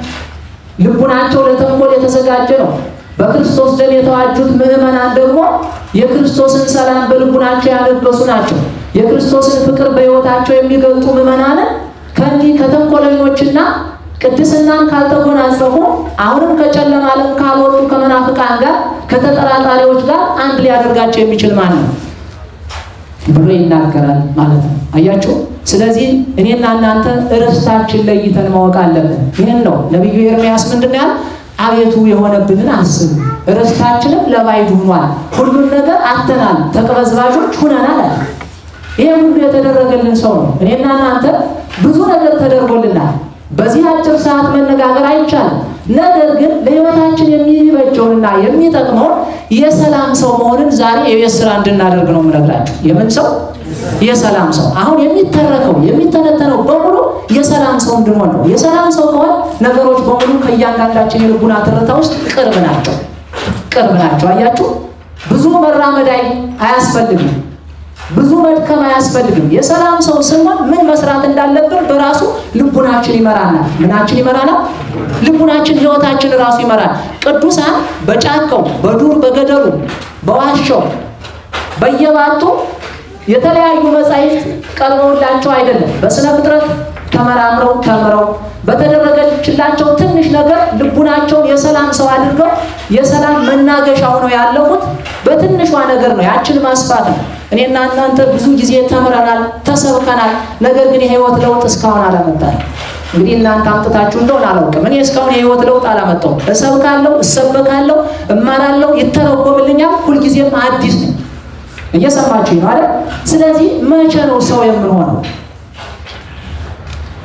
ልቡናቸው ለተንኮል የተዘጋጀ ነው። በክርስቶስ ደም የተዋጁት ምዕመናን ደግሞ የክርስቶስን ሰላም በልቡናቸው ያለበሱ ናቸው። የክርስቶስን ፍቅር በሕይወታቸው የሚገልጡ ምዕመናንን ከእንዲህ ከተንኮለኞችና ቅድስናን ካልተጎናጸፉ አሁንም ከጨለማ ዓለም ካልወጡ ከመናፍቃን ጋር ከተጠራጣሪዎች ጋር አንድ ሊያደርጋቸው የሚችል ማን ነው ብሎ ይናገራል ማለት ነው። አያችሁ። ስለዚህ እኔና እናንተ ርስታችን ለይተን ማወቅ አለብን። ይሄን ነው ነብዩ ኤርምያስ ምንድነው ያለው? አቤቱ የሆነብንን አስብ፣ ርስታችንም ለባዕድ ሆኗል፣ ሁሉን ነገር አጥተናል፣ ተቅበዝባዦች ሆነናል አለ። ይሄ ሁሉ የተደረገልን ሰው ነው። እኔና እናንተ ብዙ ነገር ተደርጎልናል። በዚህ አጭር ሰዓት መነጋገር አይቻልም። ነገር ግን ለሕይወታችን የሚበጀውንና የሚጠቅመው የሰላም ሰው መሆንን ዛሬ የቤት ስራ እንድናደርግ ነው የምነግራችሁ። የምን ሰው? የሰላም ሰው። አሁን የሚተረከው የሚተነተነው በሙሉ የሰላም ሰው እንድንሆን ነው። የሰላም ሰው ከሆነ ነገሮች በሙሉ ከእያንዳንዳችን የልቡና ትርታ ውስጥ ቅርብ ናቸው። ቅርብ ናቸው። አያችሁ ብዙ መራመድ አያስፈልግም፣ ብዙ መድከም አያስፈልግም። የሰላም ሰው ስንሆን ምን መስራት እንዳለብን በራሱ ልቡናችን ይመራናል። ምናችን ይመራናል? ልቡናችን፣ ህይወታችን ራሱ ይመራል። ቅዱሳን በጫካው በዱር በገደሉ በዋሻው በየባቱ የተለያዩ መጻሕፍት ቀርበውላቸው አይደለም፣ በስነ ፍጥረት ተመራምረው ተምረው በተደረገችላቸው ትንሽ ነገር ልቡናቸውን የሰላም ሰው አድርገው የሰላም መናገሻ ሆነው ያለፉት በትንሿ ነገር ነው። ያችን ማስፋት ነው። እኔና እናንተ ብዙ ጊዜ ተምረናል፣ ተሰብከናል። ነገር ግን የህይወት ለውጥ እስካሁን አላመጣም። እንግዲህ እናንተ አምጥታችሁ እንደሆነ አላውቅም። እኔ እስካሁን የህይወት ለውጥ አላመጣሁም። እሰብካለሁ፣ እሰበካለሁ፣ እማራለሁ፣ ይተረጎምልኛል። ሁልጊዜም አዲስ ነኝ። እየሰማችሁ ነው አይደል? ስለዚህ መቼ ነው ሰው የምንሆነው?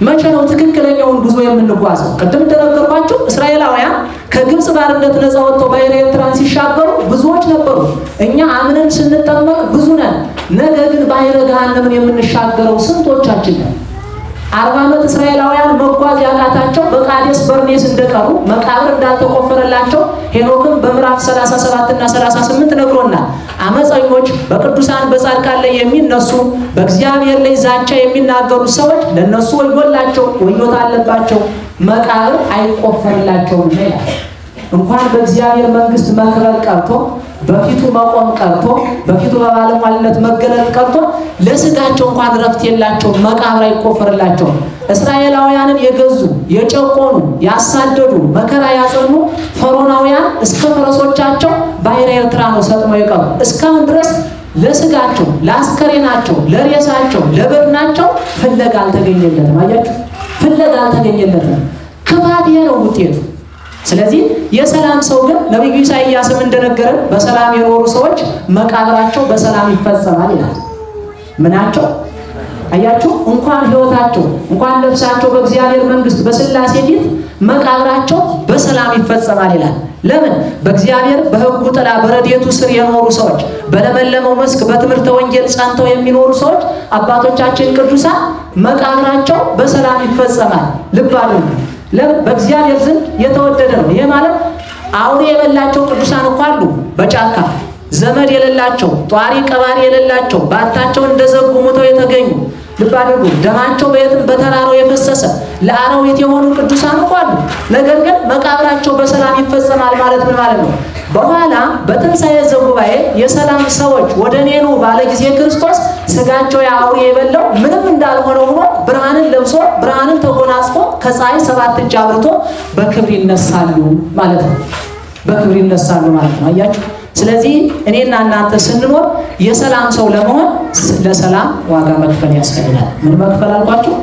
መቼ ነው ትክክለኛውን ጉዞ የምንጓዘው? ቅድም እንደነገርኳችሁ እስራኤላውያን ከግብጽ ባርነት ነፃ ወጥተው ባሕረ ኤርትራን ሲሻገሩ ብዙዎች ነበሩ። እኛ አምነን ስንጠመቅ ብዙ ነን። ነገር ግን ባሕረ ገሃነምን የምንሻገረው ስንቶቻችን ነን? 40 ዓመት እስራኤላውያን መጓዝ ያቃታቸው በቃዴስ በርኔስ እንደቀሩ መቃብር እንዳልተቆፈረላቸው ሄኖክም በምዕራፍ 37 እና 38 ነግሮናል። አመፀኞች በቅዱሳን በጻድቃን ላይ የሚነሱ በእግዚአብሔር ላይ ዛቻ የሚናገሩ ሰዎች ለነሱ ወዮላቸው፣ ወዮታ አለባቸው፣ መቃብር አይቆፈርላቸውም ይላል። እንኳን በእግዚአብሔር መንግስት መክበር ቀርቶ በፊቱ መቆም ቀርቶ በፊቱ በባለሟልነት መገለጥ ቀርቶ ለስጋቸው እንኳን ረፍት የላቸው፣ መቃብር አይቆፈርላቸው። እስራኤላውያንን የገዙ የጨቆኑ ያሳደዱ መከራ ያጸኑ ፈርዖናውያን እስከ ፈረሶቻቸው ባሕረ ኤርትራ ነው ሰጥመው የቀሩ። እስካሁን ድረስ ለስጋቸው ለአስከሬናቸው ለሬሳቸው ለበድናቸው ፍለጋ አልተገኘለትም። አያችሁ ፍለጋ አልተገኘለትም። ክፋት ይሄ ነው ውጤቱ። ስለዚህ የሰላም ሰው ግን ነብዩ ኢሳይያስም እንደነገረን በሰላም የኖሩ ሰዎች መቃብራቸው በሰላም ይፈጸማል ይላል። ምናቸው? አያችሁ እንኳን ህይወታቸው እንኳን ነፍሳቸው በእግዚአብሔር መንግስት በስላሴ ፊት መቃብራቸው በሰላም ይፈጸማል ይላል። ለምን? በእግዚአብሔር በሕጉ ጥላ በረድኤቱ ስር የኖሩ ሰዎች፣ በለመለመው መስክ በትምህርተ ወንጌል ጸንተው የሚኖሩ ሰዎች አባቶቻችን ቅዱሳን መቃብራቸው በሰላም ይፈጸማል። ልብ አድርጉ። ለምን? በእግዚአብሔር ዘንድ የተወደደ ነው። ይሄ ማለት አውሬ የበላቸው ቅዱሳን እኮ አሉ በጫካ ዘመድ የሌላቸው ጧሪ ቀባሪ የሌላቸው ባታቸው እንደዘጉ ሞተው የተገኙ ልብ አድርጉ። ደማቸው በየትም በተራራው የፈሰሰ ለአራዊት የሆኑ ቅዱሳን እኮ አሉ። ነገር ግን መቃብራቸው በሰላም ይፈጸማል ማለት ምን ማለት ነው? በኋላ በትንሣኤ ዘጉባኤ የሰላም ሰዎች ወደ እኔ ኑ ባለ ጊዜ ክርስቶስ ስጋቸው የአውሬ የበላው ምንም እንዳልሆነ ሆኖ ብርሃንን ለብሶ ብርሃንን ተጎናጽፎ ከፀሐይ 7 እጅ አብርቶ በክብር ይነሳሉ ማለት ነው። በክብር ይነሳሉ ማለት ነው። አያችሁ። ስለዚህ እኔና እናንተ ስንኖር የሰላም ሰው ለመሆን ለሰላም ዋጋ መክፈል ያስፈልጋል። ምን መክፈል አልኳችሁ?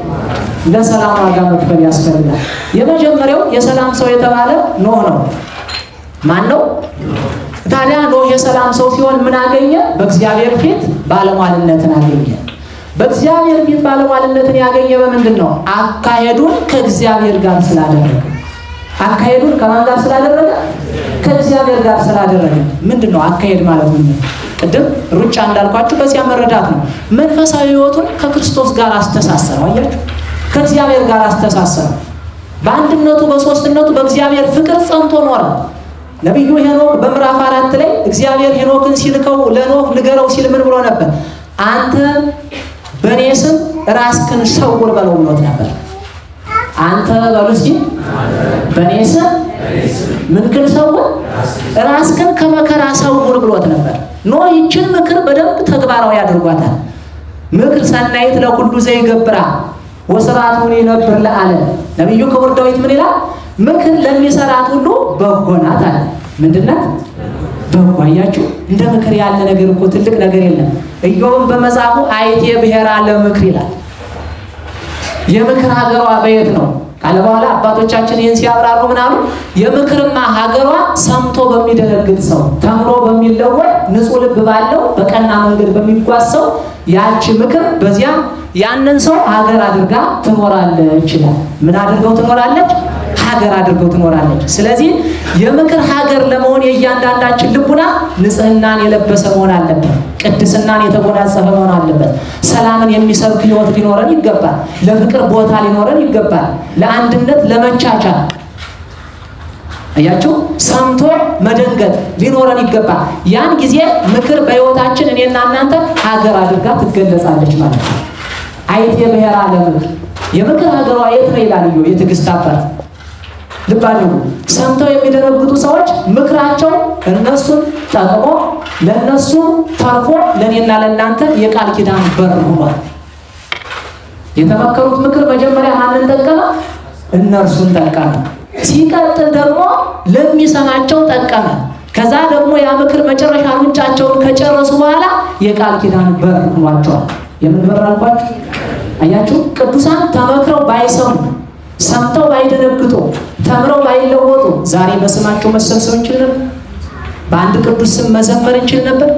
ለሰላም ዋጋ መክፈል ያስፈልጋል። የመጀመሪያው የሰላም ሰው የተባለ ኖህ ነው። ማን ነው ታዲያ? ኖህ የሰላም ሰው ሲሆን ምን አገኘ? በእግዚአብሔር ፊት ባለሟልነትን አገኘ። በእግዚአብሔር ፊት ባለሟልነትን ያገኘ በምንድን ነው? አካሄዱን ከእግዚአብሔር ጋር ስላደረገ። አካሄዱን ከማን ጋር ስላደረገ? ከእግዚአብሔር ጋር ስላደረገ። ምንድነው አካሄድ ማለት? ምን ቅድም ሩጫ እንዳልኳችሁ በዚያ መረዳት ነው። መንፈሳዊ ህይወቱን ከክርስቶስ ጋር አስተሳሰረው። አያችሁ፣ ከእግዚአብሔር ጋር አስተሳሰረው። በአንድነቱ በሶስትነቱ በእግዚአብሔር ፍቅር ጸንቶ ኖረ። ነብዩ ሄኖክ በምዕራፍ 4 ላይ እግዚአብሔር ሄኖክን ሲልከው ለኖህ ንገረው ሲል ምን ብሎ ነበር? አንተ በኔ ስም ራስክን ሰውር በለው ብሎት ነበር። አንተ በሉሲ በኔ ስም ምንክን ሰውር ራስክን ከመከራ ሰውር ብሎት ነበር። ኖህ ይችን ምክር በደንብ ተግባራዊ ያድርጓታል። ምክር ሰናይት ለሁሉ ዘይገብራ ወስራቱን ይነብር ለዓለም። ነብዩ ክቡር ዳዊት ምን ይላል? ምክር ለሚሰራት ሁሉ በጎ ናት አለ። ምንድነው በጎ? አያችሁ፣ እንደ ምክር ያለ ነገር እኮ ትልቅ ነገር የለም። ኢዮብም በመጽሐፉ አይቴ ብሔራ ለምክር ይላል። የምክር ሀገሯ በየት ነው ካለ በኋላ አባቶቻችን ይህን ሲያብራሩ ምን አሉ? የምክርማ ሀገሯ ሰምቶ በሚደነግጥ ሰው፣ ተምሮ በሚለወጥ ንጹህ ልብ ባለው በቀና መንገድ በሚጓዝ ሰው ያቺ ምክር በዚያ ያንን ሰው ሀገር አድርጋ ትኖራለች ይላል። ምን አድርገው ትኖራለች? ሀገር አድርገው ትኖራለች። ስለዚህ የምክር ሀገር ለመሆን የእያንዳንዳችን ልቡና ንጽህናን የለበሰ መሆን አለበት። ቅድስናን የተጎናጸፈ መሆን አለበት። ሰላምን የሚሰብክ ህይወት ሊኖረን ይገባል። ለፍቅር ቦታ ሊኖረን ይገባል። ለአንድነት ለመቻቻል አያችሁ ሰምቶ መደንገጥ ሊኖረን ይገባል። ያን ጊዜ ምክር በሕይወታችን እኔና እናንተ ሀገር አድርጋ ትገለጻለች ማለት ነው። አይቴ ብሔራ ለምክር የምክር ሀገሯ የት ነው ይላል የትዕግስት አባት። ልብ አድርጉ። ሰምተው የሚደነግጡ ሰዎች ምክራቸው እነሱን ጠቅሞ ለነሱ ተርፎ ለኔና ለእናንተ የቃል ኪዳን በር ሆኗል። የተመከሩት ምክር መጀመሪያ ማንን ጠቀመ? እነርሱን ጠቀመ። ሲቀጥል ደግሞ ለሚሰማቸው ጠቀመ። ከዛ ደግሞ ያ ምክር መጨረሻ ሩጫቸውን ከጨረሱ በኋላ የቃል ኪዳን በር ሆኗቸዋል። የምን በር አልኳችሁ? አያችሁ ቅዱሳን ተመክረው ባይሰሙ ሰምተው ባይደነግጡ ተምረው ባይለወጡ ዛሬ በስማቸው መሰብሰብ እንችል ነበር። በአንድ ቅዱስ ስም መዘመር እንችል ነበር።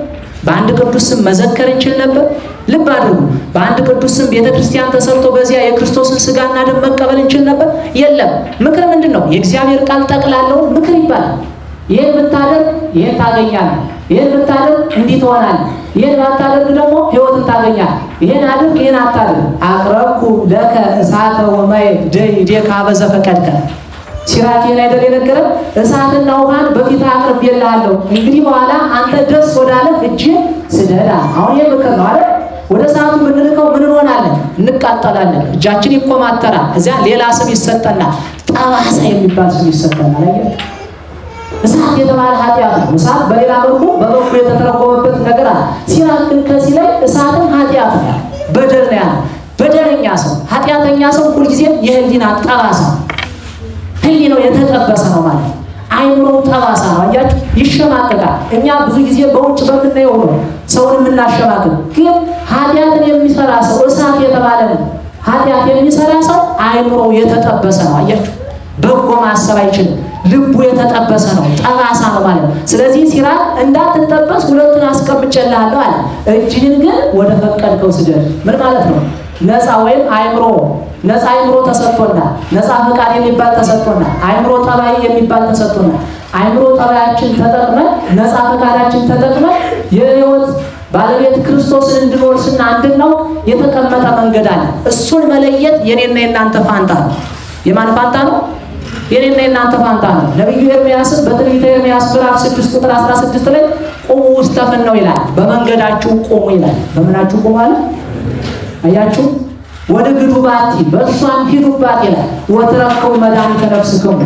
በአንድ ቅዱስ ስም መዘከር እንችል ነበር። ልብ አድርጉ። በአንድ ቅዱስ ስም ቤተክርስቲያን ተሰርቶ በዚያ የክርስቶስን ሥጋና ደም መቀበል እንችል ነበር። የለም። ምክር ምንድነው? የእግዚአብሔር ቃል ጠቅላላው ምክር ይባላል። ይሄን ብታደርግ ይሄን ታገኛለህ፣ ይሄን ብታደርግ እንዲህ ትሆናለህ፣ ይሄን ባታደርግ ደግሞ ሕይወትን ታገኛለህ፣ ይሄን አድርግ ይሄን አታድርግ። አቅረብኩ ለከ እሳተ ወማይ ደይዴካ በዘፈቀድከ ሲራኬን አይደል የነገረን? እሳትና ውሃን በፊት አቅርቤልሃለሁ፣ እንግዲህ በኋላ አንተ ደስ ወዳለህ እጅ ስደዳ። አሁን ይሄ ምክር ነው አይደል? ወደ ሰዓቱ ብንልከው ምን እንሆናለን? እንቃጠላለን፣ እጃችን ይኮማተራል። እዚያ ሌላ ስም ይሰጠናል፣ ጠባሳ የሚባል ስም ይሰጠናል። አያችሁ እሳት የተባለ ኃጢአት ነው። እሳት በሌላ መልኩ በበኩ የተተረጎመበት ነገር አለ። ሲራክ ግን ከዚህ ላይ እሳትን ኃጢአት ነው፣ በደል ነው ያለው። በደለኛ ሰው ኃጢአተኛ ሰው ሁልጊዜ የህሊና ጠባሳ ህሊናው የተጠበሰ ነው ማለት አይምሮው ጠባሳ ነው። አያችሁ ይሸማቀቃል። እኛ ብዙ ጊዜ በውጭ በምናየው ነው ሰውን የምናሸማቅቅ፣ ግን ኃጢአትን የሚሰራ ሰው እሳት የተባለ ነው። ኃጢአት የሚሰራ ሰው አይምሮው የተጠበሰ ነው። አያችሁ በጎ ማሰብ አይችልም። ልቡ የተጠበሰ ነው፣ ጠባሳ ነው ማለት ነው። ስለዚህ ሲራክ እንዳትጠበስ ሁለቱን አስቀምጬልሃለሁ አለ። እጅህን ግን ወደ ፈቀድከው ስደድ። ምን ማለት ነው? ነፃ ወይም አይምሮ ነፃ አይምሮ ተሰጥቶናል። ነፃ ፈቃድ የሚባል ተሰጥቶናል። አይምሮ ጠባይ የሚባል ተሰጥቶናል። አይምሮ ጠባያችን ተጠቅመን ነፃ ፈቃዳችን ተጠቅመን የሕይወት ባለቤት ክርስቶስን እንድንወርስና እንድናውቅ የተቀመጠ መንገድ አለ። እሱን መለየት የኔና የናንተ ፋንታ ነው። የማን ፋንታ ነው? የኔና የናንተ ፋንታ ነው። ነብዩ ኤርምያስ በትንቢተ ኤርምያስ ምዕራፍ 6 ቁጥር 16 ላይ ቁሙ ውስተ ፍኖ ይላል። በመንገዳችሁ ቁሙ ይላል። በምናችሁ ቁሙ አለ? አያችሁ ወደ ግዱባቲ በእሷም ሂዱባት ይላል። ወትረከቡ መድኃኒተ ነፍስክሙ።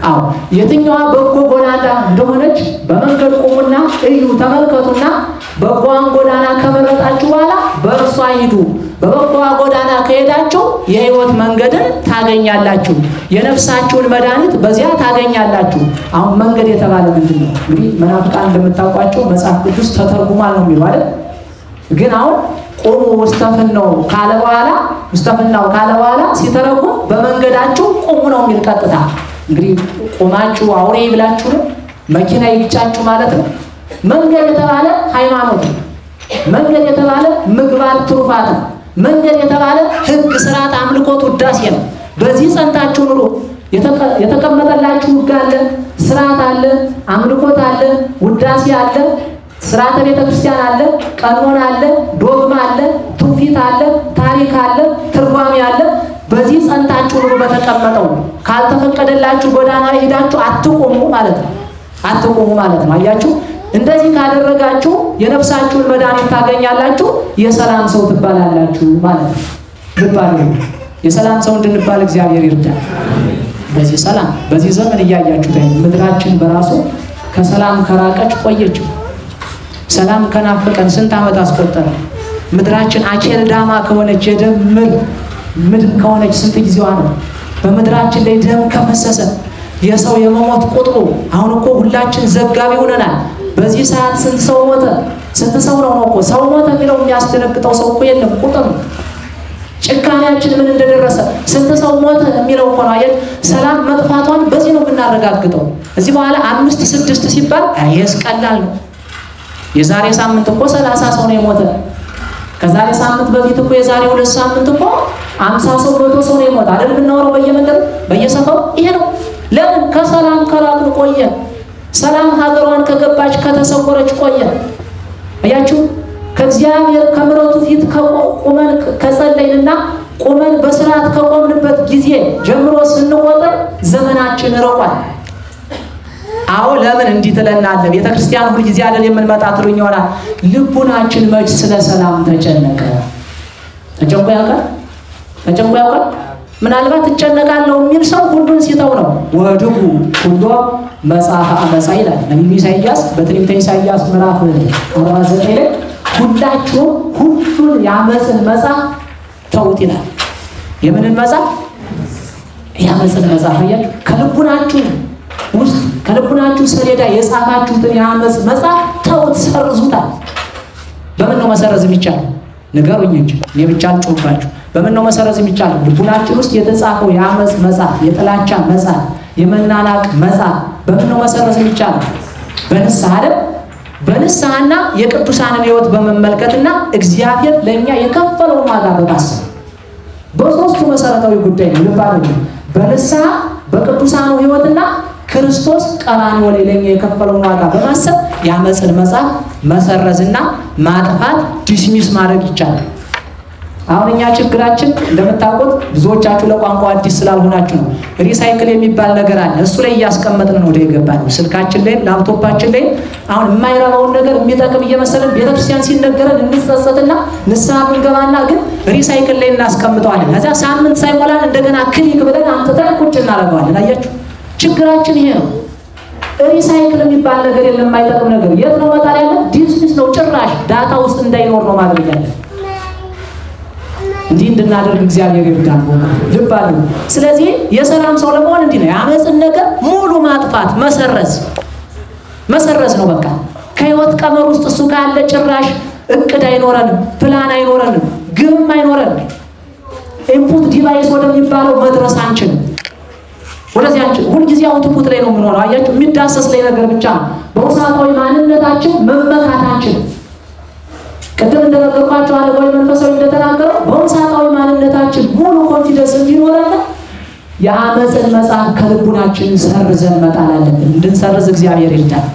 አዎ የትኛዋ በጎ ጎዳና እንደሆነች በመንገድ ቁሙና እዩ፣ ተመልከቱና በጎዋን ጎዳና ከመረጣችሁ በኋላ በእርሷ ሂዱ። በበጎዋ ጎዳና ከሄዳችሁ የሕይወት መንገድን ታገኛላችሁ፣ የነፍሳችሁን መድኃኒት በዚያ ታገኛላችሁ። አሁን መንገድ የተባለ ምንድን ነው? እንግዲህ መናፍቃን እንደምታውቋቸው መጽሐፍ ቅዱስ ተተርጉሟል ነው የሚለው አይደል? ግን አሁን ቁሙ ውስተ ፍኖ ካለ በኋላ ውስተ ፍናው ካለ በኋላ ሲተረጉም በመንገዳችሁ ቁሙ ነው የሚል ቀጥታ። እንግዲህ ቁማችሁ አውሬ ይብላችሁ ነው፣ መኪና ይግጫችሁ ማለት ነው። መንገድ የተባለ ሃይማኖት፣ መንገድ የተባለ ምግባር ትሩፋት ነው። መንገድ የተባለ ሕግ፣ ስርዓት፣ አምልኮት፣ ውዳሴ ነው። በዚህ ጸንታችሁ ኑሩ። የተቀመጠላችሁ ሕግ አለ፣ ስርዓት አለ፣ አምልኮት አለ፣ ውዳሴ አለ፣ ስርዓተ ቤተ ክርስቲያን አለ፣ ቀኖና አለ፣ ዶግማ አለ፣ ትውፊት አለ፣ ታሪክ አለ፣ ትርጓሜ አለ። በዚህ ጸንታችሁ ኑሩ በተቀመጠው። ካልተፈቀደላችሁ ጎዳና ላይ ሄዳችሁ አትቆሙ ማለት ነው። አትቆሙ ማለት ነው። አያችሁ እንደዚህ ካደረጋችሁ የነፍሳችሁን መድኃኒት ታገኛላችሁ፣ የሰላም ሰው ትባላላችሁ ማለት ነው። ልብ አድርጉ። የሰላም ሰው እንድንባል እግዚአብሔር ይርዳል። በዚህ ሰላም በዚህ ዘመን እያያችሁ ምድራችን በራሱ ከሰላም ከራቀች ቆየች። ሰላም ከናፈቀን ስንት ዓመት አስቆጠረ። ምድራችን አኬል ዳማ ከሆነች የደም ምድር ከሆነች ስንት ጊዜዋ ነው። በምድራችን ላይ ደም ከፈሰሰ የሰው የመሞት ቁጥሩ አሁን እኮ ሁላችን ዘጋቢ ሆነናል። በዚህ ሰዓት ስንት ሰው ሞተ? ስንት ሰው ነው እኮ ሰው ሞተ የሚለው የሚያስደነግጠው ሰው እኮ የለም። ቁጥር ጭካኔያችን ምን እንደደረሰ ስንት ሰው ሞተ የሚለው እኮ ነው። አየህ ሰላም መጥፋቷን በዚህ ነው የምናረጋግጠው። እዚህ በኋላ 5 6 ሲባል ይሄስ ቀላል ነው። የዛሬ ሳምንት እኮ 30 ሰው ነው የሞተ። ከዛሬ ሳምንት በፊት እኮ የዛሬ 2 ሳምንት እኮ 50 ሰው 100 ሰው ነው የሞተ አይደል? ብናወራው በየመንደሩ በየሰፈሩ ይሄ ነው። ለምን? ከሰላም ከራቅን ቆየ። ሰላም ሀገሯን ከገባች ከተሰወረች ቆየ። አያችሁ ከእግዚአብሔር ከምሕረቱ ፊት ቁመን ከጸለይንና ቁመን በስርዓት ከቆምንበት ጊዜ ጀምሮ ስንቆጥር ዘመናችን ርቋል። አዎ ለምን እንዲህ ትለናለህ? ቤተክርስቲያን ሁሉ ጊዜ አይደል የምንመጣ ትሉኝ ይሆናል። ልቡናችን መች ስለ ሰላም ተጨነቀ? ተጨንቆ ያውቃል? ተጨንቆ ያውቃል? ምናልባት እጨነቃለሁ የሚል ሰው ሁሉን ሲተው ነው። ወድቁ ሁሉ መጽሐፈ አመፃ ይላል ነቢዩ ኢሳይያስ በትንቢተ ኢሳይያስ ምዕራፍ 49 ላይ ሁላችሁም ሁሉን የአመፅን መጽሐፍ ተውት ይላል። የምንን መጽሐፍ? የአመፅን መጽሐፍ። አያችሁ፣ ከልቡናችሁ ውስጥ ከልቡናችሁ ሰሌዳ የጻፋችሁትን የአመፅ መጽሐፍ ተውት፣ ሰርዙታል። በምን ነው መሰረዝ የሚቻለው? ንገሩኝ እንጂ እኔ ብቻ አልጮህባችሁ። በምን ነው መሰረዝ የሚቻለው? ልቡናችን ውስጥ የተጻፈው የአመፅ መጽሐፍ፣ የጥላቻ መጽሐፍ፣ የመናናቅ መጽሐፍ በምን ነው መሰረዝ የሚቻለው? በንስሐ አይደል? በንስሐና የቅዱሳንን ሕይወት በመመልከትና እግዚአብሔር ለኛ የከፈለውን ዋጋ በማሰብ በሶስቱ መሰረታዊ ጉዳይ ነው። ልብ አድርጉ። በንስሐ በቅዱሳኑ ሕይወትና ክርስቶስ ቀራንዮ ላይ ለኛ የከፈለውን ዋጋ በማሰብ የአመፅን መጽሐፍ መሰረዝና ማጥፋት ዲስሚስ ማድረግ ይቻላል። አሁን እኛ ችግራችን እንደምታውቁት ብዙዎቻችሁ ለቋንቋ አዲስ ስላልሆናችሁ ነው። ሪሳይክል የሚባል ነገር አለ። እሱ ላይ እያስቀመጥን ነው ወደ የገባነው ስልካችን ላይ ላፕቶፓችን ላይ አሁን የማይረባውን ነገር የሚጠቅም እየመሰለን ቤተክርስቲያን ሲነገረን እንጸጸትና ንስሐ እንገባና ግን ሪሳይክል ላይ እናስቀምጠዋለን። ከዛ ሳምንት ሳይሞላን እንደገና ክሊክ ብለን አምጥተን ቁጭ እናደርገዋለን። አያችሁ፣ ችግራችን ይሄ ነው። ሪሳይክል የሚባል ነገር የለም። የማይጠቅም ነገር የት ነው መጣል ያለ? ዲስሚስ ነው። ጭራሽ ዳታ ውስጥ እንዳይኖር ነው ማድረግ ያለ። እንዲህ እንድናደርግ እግዚአብሔር ይርዳን። ልብ አድርጉ። ስለዚህ የሰላም ሰው ለመሆን እንዲህ ነው። የአመፅን ነገር ሙሉ ማጥፋት መሰረዝ ነው። በቃ ከህይወት ቀመር ውስጥ እሱ ካለ ጭራሽ እቅድ አይኖረንም፣ ፕላን አይኖረንም፣ ግብም አይኖረንም። ኢንፑት ዲቫይስ ወደሚባለው መድረስ አንችልም። ወደዚህ አንቺ ሁሉ ጊዜ አውትፑት ላይ ነው የምንሆነው። አያችሁ፣ የሚዳሰስ ላይ ነገር ብቻ ነው። በውስጣዊ ማንነታችን መመካታችን ቅድም እንደነገርኳችሁ አለባዊ መንፈሳዊ እንደተናገረው በውስጣዊ ማንነታችን ሙሉ ኮንፊደንስ እንዲኖረን የአመፅን መጽሐፍ ከልቡናችን ሰርዘን መጣል አለብን። እንድንሰርዝ እግዚአብሔር ይርዳል።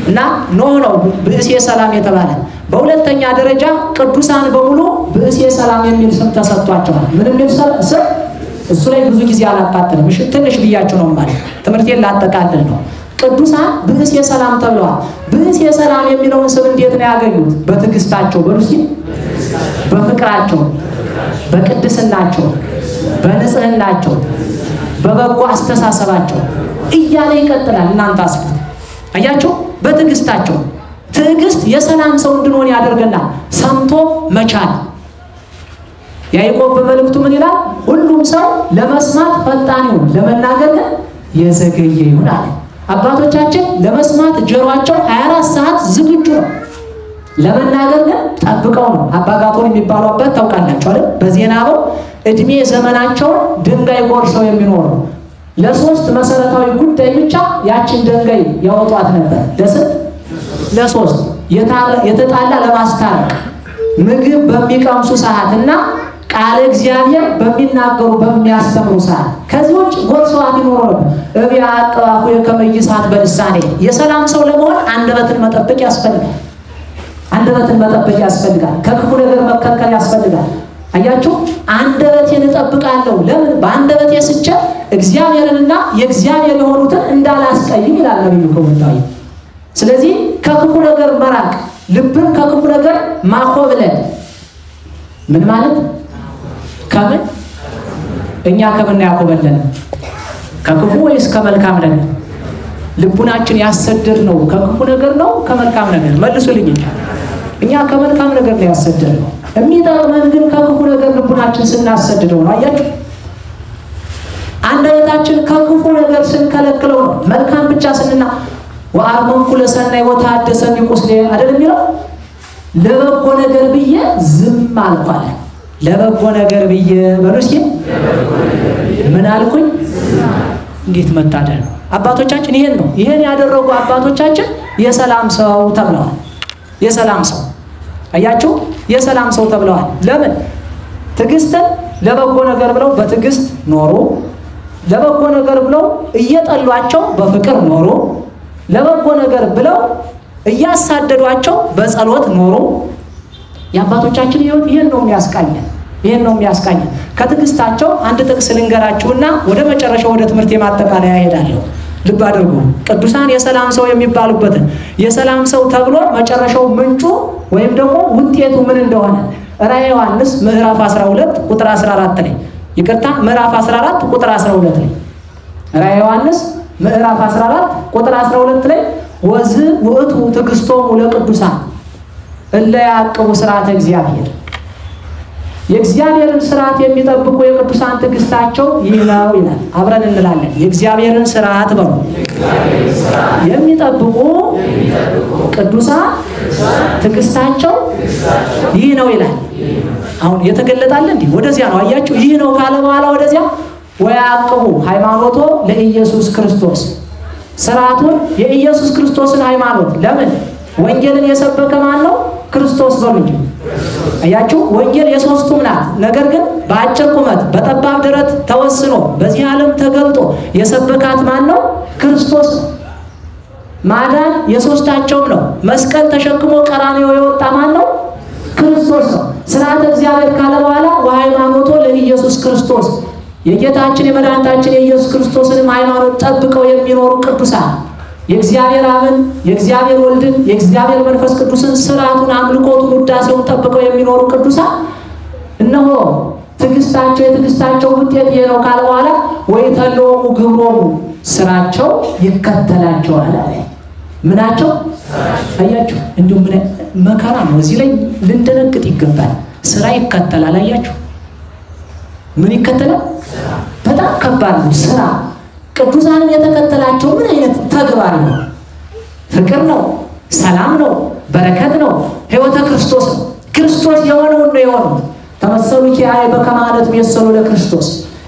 እና ኖህ ነው ብእሴ ሰላም የተባለ። በሁለተኛ ደረጃ ቅዱሳን በሙሉ ብእሴ ሰላም የሚል ስም ተሰጥቷቸዋል። ምን የሚል ስም? እሱ ላይ ብዙ ጊዜ አላቃጥልም። እሺ ትንሽ ብያችሁ ነው ማለት ትምህርቴን ላጠቃልል ነው። ቅዱሳን ብእሴ ሰላም ተብለዋል። ብእሴ ሰላም የሚለውን ስም እንዴት ነው ያገኙት? በትዕግስታቸው፣ በሩሲ በፍቅራቸው፣ በቅድስናቸው፣ በንጽህናቸው፣ በበጎ አስተሳሰባቸው እያለ ይቀጥላል። እናንተ አስቡት። አያችሁ፣ በትዕግስታቸው። ትዕግስት የሰላም ሰው እንድንሆን ያደርገናል። ሰምቶ መቻል። ያዕቆብ በመልእክቱ ምን ይላል? ሁሉም ሰው ለመስማት ፈጣን ይሁን፣ ለመናገር ግን የዘገየ ይሁን አለ። አባቶቻችን ለመስማት ጆሮአቸው 24 ሰዓት ዝግጁ ነው፣ ለመናገር ግን ጠብቀው ነው። አባ ጋቶን የሚባሉ አባት ታውቃላችሁ አይደል? በዜናው እድሜ ዘመናቸውን ድንጋይ ጎርሰው የሚኖሩ ለሶስት መሰረታዊ ጉዳይ ብቻ ያችን ድንጋይ ያወጧት ነበር። ለስንት? ለሶስት። የተጣላ ለማስታረቅ፣ ምግብ በሚቀምሱ ሰዓትና ቃል እግዚአብሔር በሚናገሩ በሚያስተምሩ ሰዓት። ከዚህ ውጭ ጎርሰዋት ይኖሩ ነበር። እቢያ አቀባፉ የከመይሳት በልሳኔ። የሰላም ሰው ለመሆን አንደበትን መጠበቅ ያስፈልጋል። አንደበትን መጠበቅ ያስፈልጋል። ከክፉ ነገር መከልከል ያስፈልጋል። አያችሁ፣ አንደበቴን እጠብቃለሁ። ለምን? በአንደበቴ ስቼ እግዚአብሔርንና የእግዚአብሔር የሆኑትን እንዳላስቀይም ይላል ነብዩ ከወጣው። ስለዚህ ከክፉ ነገር መራቅ፣ ልብን ከክፉ ነገር ማኮብለል። ምን ማለት? ከምን? እኛ ከምን ያኮበለልን? ከክፉ ወይስ ከመልካም ነገር? ልቡናችን ያሰደድ ነው ከክፉ ነገር ነው ከመልካም ነገር? መልሱልኝ። እኛ ከመልካም ነገር ነው ያሰደድ ነው። የሚጠቅመን ግን ከክፉ ነገር ልቡናችን ስናሰድደው ነው። አያችሁ፣ አንደበታችን ከክፉ ነገር ስንከለክለው ነው። መልካም ብቻ ስንና ወአርመንኩ ለሰናይ ወታደሰኒ ቁስሌ አይደል የሚለው? ለበጎ ነገር ብዬ ዝም አልኳለ። ለበጎ ነገር ብዬ በሩሲ ምን አልኩኝ? እንዴት መታደል ነው! አባቶቻችን ይሄን ነው ይሄን ያደረጉ አባቶቻችን የሰላም ሰው ተብለዋል። የሰላም ሰው አያችሁ፣ የሰላም ሰው ተብለዋል። ለምን? ትዕግስትን ለበጎ ነገር ብለው በትዕግስት ኖሩ። ለበጎ ነገር ብለው እየጠሏቸው በፍቅር ኖሩ። ለበጎ ነገር ብለው እያሳደዷቸው በጸሎት ኖሩ። የአባቶቻችን ሕይወት ይሄን ነው የሚያስቃኘን። ይሄን ነው የሚያስቃኝ። ከትዕግስታቸው አንድ ጥቅስ ልንገራችሁና ወደ መጨረሻው ወደ ትምህርት የማጠቃለያ እሄዳለሁ። ልብ አድርጉ። ቅዱሳን የሰላም ሰው የሚባሉበትን የሰላም ሰው ተብሎ መጨረሻው ምንጩ ወይም ደግሞ ውጤቱ ምን እንደሆነ ራዕየ ዮሐንስ ምዕራፍ 12 ቁጥር 14 ላይ ይቅርታ ምዕራፍ 14 ቁጥር 12 ላይ ራዕየ ዮሐንስ ምዕራፍ 14 ቁጥር 12 ላይ ወዝ ውእቱ ትዕግስቶሙ ለቅዱሳን እለ ያዕቅቡ ሥርዓተ እግዚአብሔር የእግዚአብሔርን ሥርዓት የሚጠብቁ የቅዱሳን ትዕግስታቸው ይህ ነው ይላል። አብረን እንላለን። የእግዚአብሔርን ሥርዓት በሉ የሚጠብቁ ቅዱሳን ትዕግስታቸው ይህ ነው ይላል። አሁን የተገለጣለ እንዴ? ወደዚያ ነው አያችሁ። ይህ ነው ካለ በኋላ ወደዚያ ወያዕቅቡ ሃይማኖቶ ለኢየሱስ ክርስቶስ ሥርዓቱን የኢየሱስ ክርስቶስን ሃይማኖት ለምን ወንጌልን የሰበከ ማን ነው? ክርስቶስ በሉ እንጂ አያችሁ። ወንጌል የሶስቱም ናት። ነገር ግን በአጭር ቁመት በጠባብ ደረት ተወስኖ በዚህ ዓለም ተገልጦ የሰበካት ማን ነው? ክርስቶስ። ማዳን የሶስታቸውም ነው። መስቀል ተሸክሞ ቀራንዮ የወጣ ማን ነው? ክርስቶስ ነው። ሥርዓተ እግዚአብሔር ካለ በኋላ ወሃይማኖቶ ለኢየሱስ ክርስቶስ የጌታችን የመድኃኒታችን የኢየሱስ ክርስቶስንም ሃይማኖት ጠብቀው የሚኖሩ ቅዱሳን የእግዚአብሔር አብን የእግዚአብሔር ወልድን የእግዚአብሔር መንፈስ ቅዱስን ሥርዓቱን አምልኮቱን ውዳሴውን ጠብቀው የሚኖሩ ቅዱሳን እነሆ ትዕግስታቸው የትዕግስታቸው ውጤት ይሄ ነው ካለ በኋላ ወይተለወሙ ግብሮሙ ሥራቸው ይከተላቸዋል አለ። ምናቸው አያችሁ። እንዲሁ ምን መከራ ነው። እዚህ ላይ ልንደነግጥ ይገባል። ሥራ ይከተላል። አያችሁ። ምን ይከተላል? በጣም ከባድ ነው ሥራ። ቅዱሳንን የተከተላቸው ምን አይነት ተግባር ነው? ፍቅር ነው፣ ሰላም ነው፣ በረከት ነው፣ ሕይወተ ክርስቶስ ነው። ክርስቶስ የሆነውን ነው የሆኑት። ተመሰሉ ኪያየ በከመ አነ ትሜሰሉ ለክርስቶስ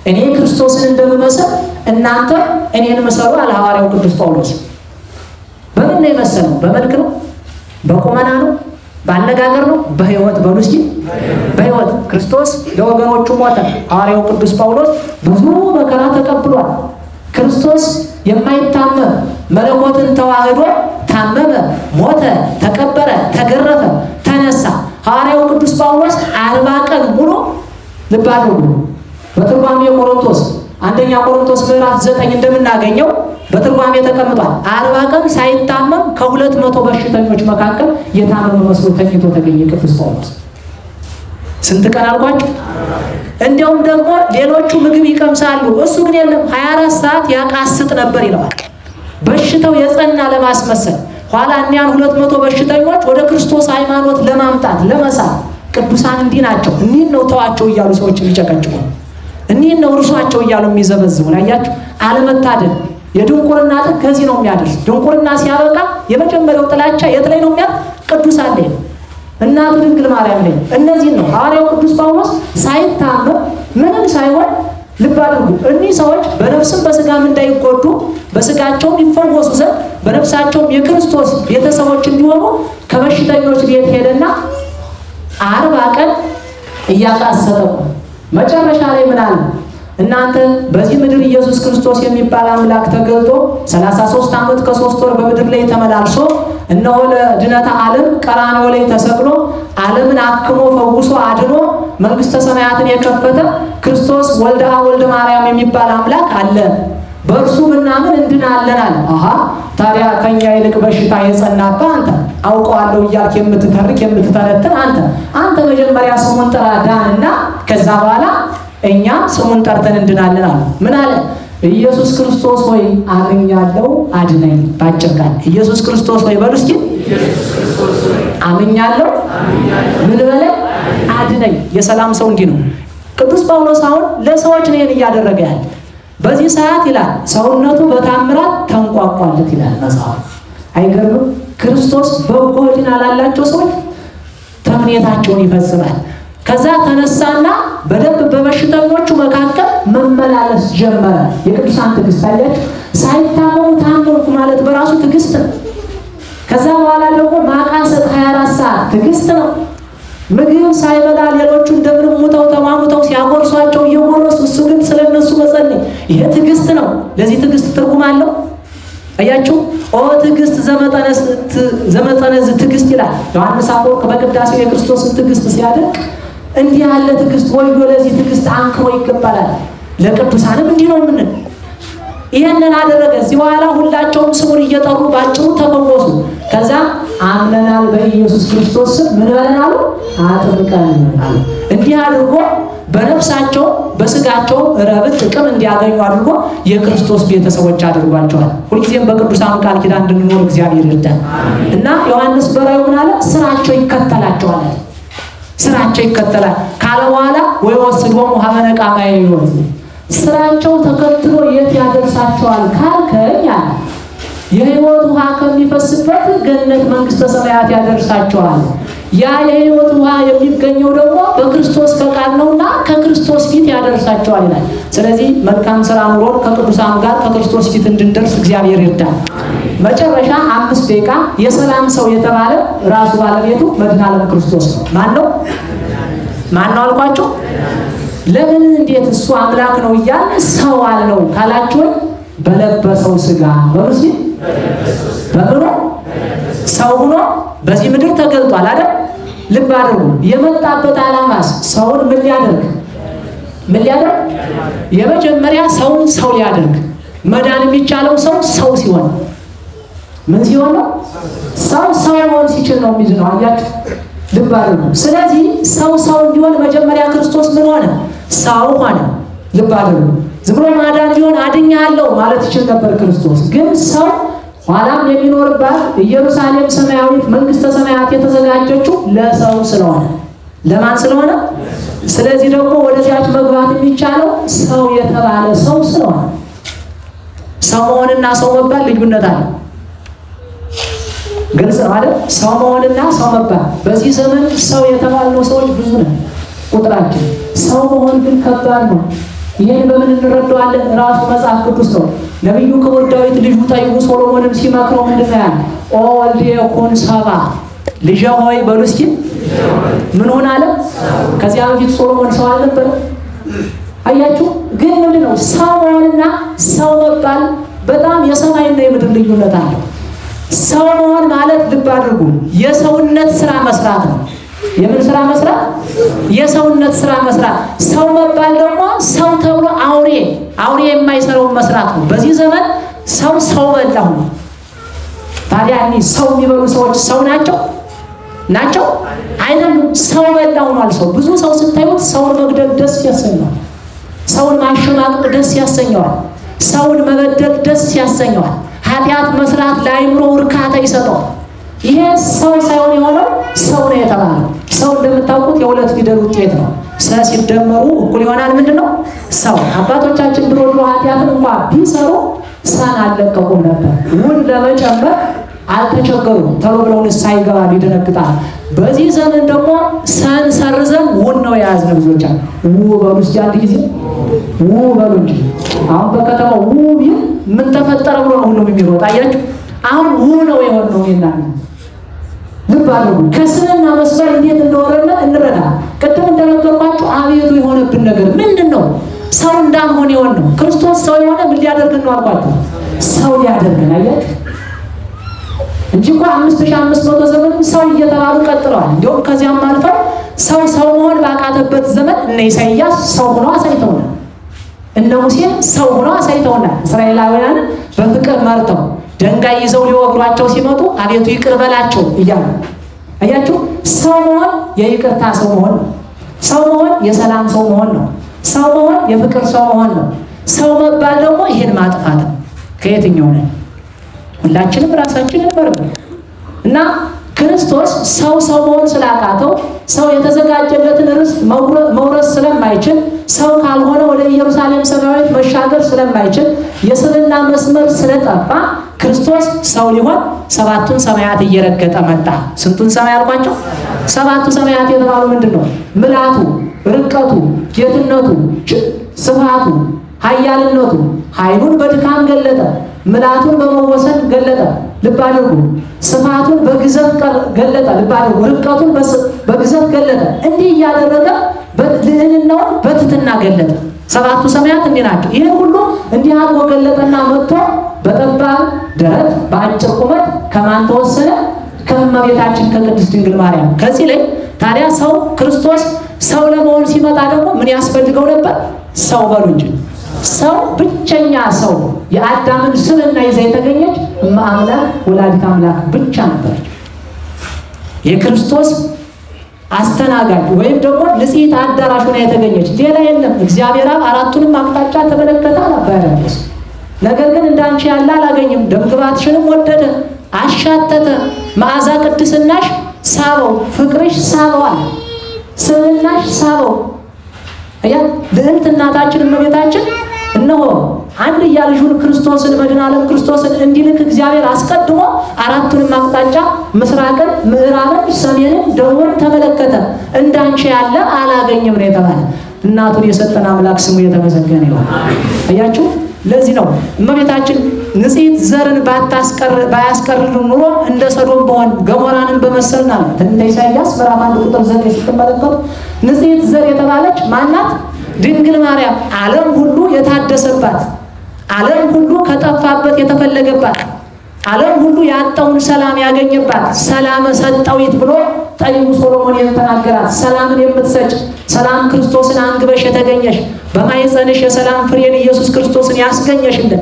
እኔ ክርስቶስን እንደምመስል እናንተ እኔን ምሰሉ አለ ሐዋርያው ቅዱስ ጳውሎስ። በምን ነው የመሰለው? በመልክ ነው? በቁመና ነው? ባነጋገር ነው? በሕይወት በሉ እስኪ። በሕይወት ክርስቶስ ለወገኖቹ ሞተ። ሐዋርያው ቅዱስ ጳውሎስ ብዙ መከራ ተቀብሏል። ክርስቶስ የማይታመም መለኮትን ተዋህዶ ታመመ፣ ሞተ፣ ተቀበረ፣ ተገረፈ፣ ተነሳ። ሐዋርያው ቅዱስ ጳውሎስ 40 ቀን ሙሉ ልብ አድርጉ። በትርጓሜ ቆሮንቶስ አንደኛ ቆሮንቶስ ምዕራፍ 9 እንደምናገኘው በትርጓሜ ተቀምጧል። 40 ቀን ሳይታመም ከ200 በሽተኞች መካከል የታመመ መስሎ ተኝቶ ተገኘ ቅዱስ ጳውሎስ። ስንት ቀን አልኳችሁ? እንዲያውም ደግሞ ሌሎቹ ምግብ ይቀምሳሉ፣ እሱ ግን የለም 24 ሰዓት ያቃስጥ ነበር ይለዋል። በሽታው የጸና ለማስመሰል ኋላ እኒያን 200 በሽተኞች ወደ ክርስቶስ ሃይማኖት ለማምጣት ለመሳብ ቅዱሳን እንዲህ ናቸው እኒህ ነው ተዋቸው እያሉ ሰዎች የሚጨቀጭቁ እኒህ ነው እርሷቸው እያሉ የሚዘበዝቡ አያችሁ። አለመታደል የድንቁርና ጥግ ከዚህ ነው የሚያደርስ። ድንቁርና ሲያበቃ የመጀመሪያው ጥላቻ የት ላይ ነው የሚያርፍ? ቅዱሳን ላይ ነው። እናቱ ድንግል ማርያም ላይ። እነዚህ ነው ሐዋርያው ቅዱስ ጳውሎስ ሳይታመም ምንም ሳይሆን ልብ አድርጉ። እኒህ ሰዎች በነፍስም በስጋም እንዳይጎዱ በስጋቸውም ይፈወሱ ዘንድ በነፍሳቸውም የክርስቶስ ቤተሰቦች እንዲሆኑ ከበሽተኞች ቤት ሄደና 40 ቀን እያቃሰጠ መጨረሻ ላይ ምን አለ? እናንተ በዚህ ምድር ኢየሱስ ክርስቶስ የሚባል አምላክ ተገልጦ 33 ዓመት ከ3 ወር በምድር ላይ ተመላልሶ እነሆ ለድነተ ዓለም ቀራንዮ ላይ ተሰቅሎ ዓለምን አክሞ ፈውሶ አድኖ መንግስተ ሰማያትን የከፈተ ክርስቶስ ወልደ አብ ወልደ ማርያም የሚባል አምላክ አለ። በእርሱ ምናምን እንድናለን አለ። አሃ ታዲያ ከኛ ይልቅ በሽታ የጸናባ አንተ አውቀዋለሁ እያልክ የምትተርክ የምትተነትን አንተ መጀመሪያ ስሙን ጥራ ዳንና ከዛ በኋላ እኛ ስሙን ጠርተን እንድናለን አለ። ምን አለ? ኢየሱስ ክርስቶስ ሆይ አምኛለሁ አድነኝ። ባጭር ቃል ኢየሱስ ክርስቶስ ሆይ በሉ እስኪ። አምኛለሁ ምን በለ አድነኝ። የሰላም ሰው እንዲህ ነው። ቅዱስ ጳውሎስ አሁን ለሰዎች ነው እያደረገ ያለ። በዚህ ሰዓት ይላል ሰውነቱ በታምራት ተንቋቋለት ይላል መጽሐፍ። አይገርምም? ክርስቶስ በጎ ሕሊና ላላቸው ሰዎች ተምኔታቸውን ይፈጽማል። ከዛ ተነሳና በደንብ በበሽተኞቹ መካከል መመላለስ ጀመረ። የቅዱሳን ትዕግስት አያችሁ። ሳይታመሙ ታመምኩ ማለት በራሱ ትዕግስት ነው። ከዛ በኋላ ደግሞ ማቃሰጥ 24 ሰዓት ትዕግስት ነው። ምግብ ሳይበላ ሌሎቹ እንደምንም ሙተው ተማሙተው ሲያጎርሷቸው እየጎረሱ እሱ ግን ስለነሱ መጸለይ ይሄ ትዕግስት ነው። ለዚህ ትዕግስት ትርጉም አለው። አያችሁ። ኦ ትዕግስት ዘመጠነዝ ትዕግስት ይላል ዮሐንስ አፈወርቅ በቅዳሴው የክርስቶስን ትዕግስት ሲያደርግ እንዲህ ያለ ትዕግስት ወዮ ለዚህ ትዕግስት አንክሮ ይገባል። ለቅዱሳንም እንዲህ ነው ምን ይሄንን አደረገ። እዚህ በኋላ ሁላቸውም ስሙን እየጠሩ ባጭሩ ተፈወሱ። ከዛ አምነናል በኢየሱስ ክርስቶስ ምን በለናል አጥምቀን አሉ። እንዲህ አድርጎ በነፍሳቸው በስጋቸው ረብጥ ጥቅም እንዲያገኙ አድርጎ የክርስቶስ ቤተሰቦች አድርጓቸዋል። ሁልጊዜም በቅዱሳን ቃል ኪዳን እንድንኖር እግዚአብሔር ይርዳን እና ዮሐንስ በራእዩ ምን አለ? ስራቸው ይከተላቸዋል። ስራቸው ይከተላል ካለ በኋላ ወይ ወስዶም ሀበነቃ ማይወት ስራቸው ተከትሎ የት ያደርሳቸዋል ካልከኝ አለ የሕይወት ውሃ ከሚፈስበት ገነት መንግስተ ሰማያት ያደርሳቸዋል። ያ የሕይወት ውሃ የሚገኘው ደግሞ በክርስቶስ ፈቃድ ነውና ከክርስቶስ ፊት ያደርሳቸዋል ይላል። ስለዚህ መልካም ስራ ኑሮን ከቅዱሳን ጋር ከክርስቶስ ፊት እንድንደርስ እግዚአብሔር ይርዳል። መጨረሻ 5 ደቂቃ የሰላም ሰው የተባለ ራሱ ባለቤቱ መድኃኔዓለም ክርስቶስ ነው። ማን ነው አልኳችሁ? ለምን እንዴት እሱ አምላክ ነው እያለ ሰው አለው ካላችሁ በለበሰው ስጋ በሩሲ በምሮ ሰው ሆኖ በዚህ ምድር ተገልጧል አይደል? ልብ አድርጉ። የመጣበት ዓላማስ ሰውን ምን ሊያደርግ የመጀመሪያ ሰውን ሰው ሊያደርግ መዳን የሚቻለው ሰው ሲሆን ምን ሲሆን ነው? ሰው መሆን ሲችል ነው የሚድነው። አያችሁ? ልብ አድርጉ። ስለዚህ ሰው እንዲሆን መጀመሪያ ክርስቶስ ምን ሆነ? ሰው ሆነ። ልብ አድርጉ። ዝም ብሎ ማዳን ቢሆን አድኛለሁ ማለት ይችል ነበር ክርስቶስ። ግን ሰው ኋላም የሚኖርባት ኢየሩሳሌም ሰማያዊት መንግስተ ሰማያት የተዘጋጀችው ለሰው ስለሆነ ለማን ስለሆነ? ስለዚህ ደግሞ ወደዚያች መግባት የሚቻለው ሰው የተባለ ሰው ስለሆነ ሰው መሆንና ሰው መባል ልዩነት አለ። ግልጽ ነው አይደል? ሰው መሆንና ሰው መባል። በዚህ ዘመን ሰው የተባልነው ሰዎች ብዙ ነን ቁጥራችን። ሰው መሆን ግን ከባድ ነው። ይሄን በምን እንረዳዋለን? ራሱ መጽሐፍ ቅዱስ ነው። ነብዩ ክቡር ዳዊት ልጁ ጠይቁ ሶሎሞንን ሲመክረው ምንድን ነው ያለ? ኦ ወልዴ ኩን ሰብአ ልጄ ሆይ በሉ እስኪ ምን ሆነ አለ? ከዚያ በፊት ሶሎሞን ሰው አልነበረ? አያችሁ? ግን ምንድነው ሰው መሆንና ሰው መባል በጣም የሰማይና የምድር ልዩነት አለው። ሰው መሆን ማለት ልብ አድርጉ የሰውነት ስራ መስራት ነው። የምን ስራ መስራት? የሰውነት ስራ መስራት። ሰው መባል ደግሞ ሰው ተብሎ አውሬ የማይሰራውን መስራት ነው። በዚህ ዘመን ሰው በላው ነው። ታዲያ እነዚህ ሰው የሚበሉ ሰዎች ሰው ናቸው አይደሉም? ሰው በላው ነው። ሰው ብዙ ሰው ስታዩት ሰውን መግደል ደስ ያሰኘዋል። ሰውን ማሸማቀቅ ደስ ያሰኘዋል። ሰውን መበደል ደስ ያሰኘዋል። ኃጢአት መስራት ለአይምሮ እርካታ ይሰጠዋል። ይሄ ሰው ሳይሆን የሆነው ሰው ነው የተባለው። ሰው እንደምታውቁት የሁለት ፊደል ውጤት ነው። ሲደመሩ እኩል ይሆናል ምንድነው? ሰው። አባቶቻችን ድሮ ኃጢአትን እንኳን ቢሰሩ ሰን አልለቀቁም ነበር። ውን ለመጨመር አልተቸገሩም። ተሎ ብለው ንስሐ ይገባሉ፣ ይደነግጣል። በዚህ ዘመን ደግሞ ሰን ሰርዘን ውን ነው የያዝነው። ብዙዎች በሉ እስኪ አንድ ጊዜ በሉ እንጂ አሁን በከተማው ቢል ምን ተፈጠረ ብሎ ነው ሁሉም የሚሮጥ። አያችሁ? አሁን ነው የሆነው ይናል። ልብ አድርጉ። ከስምና መስመር እንዴት እንደወረደ እንረዳ። ቅድም እንደነገርኳችሁ አቤቱ የሆነብን ነገር ምንድነው? ሰው እንዳንሆን የሆነው ክርስቶስ ሰው የሆነ ምን ሊያደርገን ነው አልኳችሁ? ሰው ሊያደርገን። አያችሁ? እንጂ እኮ 5500 ዘመን ሰው እየተባሉ ቀጥለዋል። እንዲሁም ከዚያም አልፈው ሰው መሆን ባቃተበት ዘመን እነ ኢሳይያስ ሰው ሆነው አሳይተውናል። እነ ሙሴ ሰው ሆነው አሳይተውናል። እስራኤላውያን በፍቅር መርተው ደንጋይ ይዘው ሊወግሯቸው ሲመጡ አቤቱ ይቅር በላቸው እያሉ። አያችሁ? ሰው መሆን የይቅርታ ሰው መሆን ነው። ሰው መሆን የሰላም ሰው መሆን ነው። ሰው መሆን የፍቅር ሰው መሆን ነው። ሰው መባል ደግሞ ይሄን ማጥፋት ነው። ከየትኛው ነው? ሁላችንም ራሳችንን መርምር እና ክርስቶስ ሰው መሆን ስላቃተው ሰው የተዘጋጀለትን ርስት መውረስ ስለማይችል ሰው ካልሆነ ወደ ኢየሩሳሌም ሰማያዊት መሻገር ስለማይችል የስብዕና መስመር ስለጠፋ ክርስቶስ ሰው ሊሆን 7ቱን ሰማያት እየረገጠ መጣ። ስንቱን ሰማይ አልኳቸው? 7ቱ ሰማያት የተባሉ ምንድነው? ምልአቱ፣ ርቀቱ፣ ጌትነቱ፣ ስፋቱ፣ ኃያልነቱ። ኃይሉን በድካም ገለጠ፣ ምልአቱን በመወሰን ገለጠ። ልብ አድርጉ። ስፋቱን በግዘፍ ገለጠ። ልብ አድርጉ። ርቀቱን በግዘፍ ገለጠ። እንዲህ እያደረገ ልዕልናውን በትህትና ገለጠ። 7ቱ ሰማያት እንዲህ ናቸው። ይህን ሁሉ እንዲህ አድርጎ ገለጠና መጥቶ በጠባብ ደረት በአጭር ቁመት ከማን ተወሰነ? ከእመቤታችን ከቅድስት ድንግል ማርያም። ከዚህ ላይ ታዲያ ሰው ክርስቶስ ሰው ለመሆን ሲመጣ ደግሞ ምን ያስፈልገው ነበር? ሰው በሉ እንጂ ሰው ብቸኛ ሰው የአዳምን ስብዕና ይዛ የተገኘች አምላክ ወላዲተ አምላክ ብቻ ነበረች። የክርስቶስ አስተናጋጅ ወይም ደግሞ ንጽሕት አዳራሽ ሆና የተገኘች ሌላ የለም። እግዚአብሔር አብ አራቱንም አቅጣጫ ተመለከተ አላባረረስ። ነገር ግን እንዳንቺ ያለ አላገኝም። ደምግባትሽንም ወደደ፣ አሻተተ፣ መዓዛ ቅድስናሽ ሳበው፣ ፍቅርሽ ሳበዋል፣ ስብዕናሽ ሳበው። ልዕልት እናታችን እመቤታችን እነሆ አንድያ ልጁን ክርስቶስን መድኃኔ ዓለም ክርስቶስን እንዲልክ እግዚአብሔር አስቀድሞ አራቱንም አቅጣጫ ምስራቅን፣ ምዕራብን፣ ሰሜንን፣ ደቡብን ተመለከተ። እንዳንቺ ያለ አላገኝም ነው የተባለ። እናቱን የሰጠን አምላክ ስሙ የተመሰገነ ይሁን። አያችሁ፣ ለዚህ ነው እመቤታችን ንጽሕት ዘርን ባያስቀርልን ኑሮ እንደ ሰዶም በሆን ገሞራንን በመሰልና ትንቢተ ኢሳይያስ ምዕራፍ 1 ቁጥር 9 ስትመለከቱ ንጽሕት ዘር የተባለች ማናት? ድንግል ማርያም። ዓለም ሁሉ የታደሰባት፣ ዓለም ሁሉ ከጠፋበት የተፈለገባት፣ ዓለም ሁሉ ያጣውን ሰላም ያገኘባት፣ ሰላም ሰጠዊት ብሎ ጠቢቡ ሶሎሞን የተናገራት ሰላምን የምትሰጭ ሰላም ክርስቶስን አንግበሽ የተገኘሽ በማኅፀንሽ የሰላም ፍሬን ኢየሱስ ክርስቶስን ያስገኘሽልን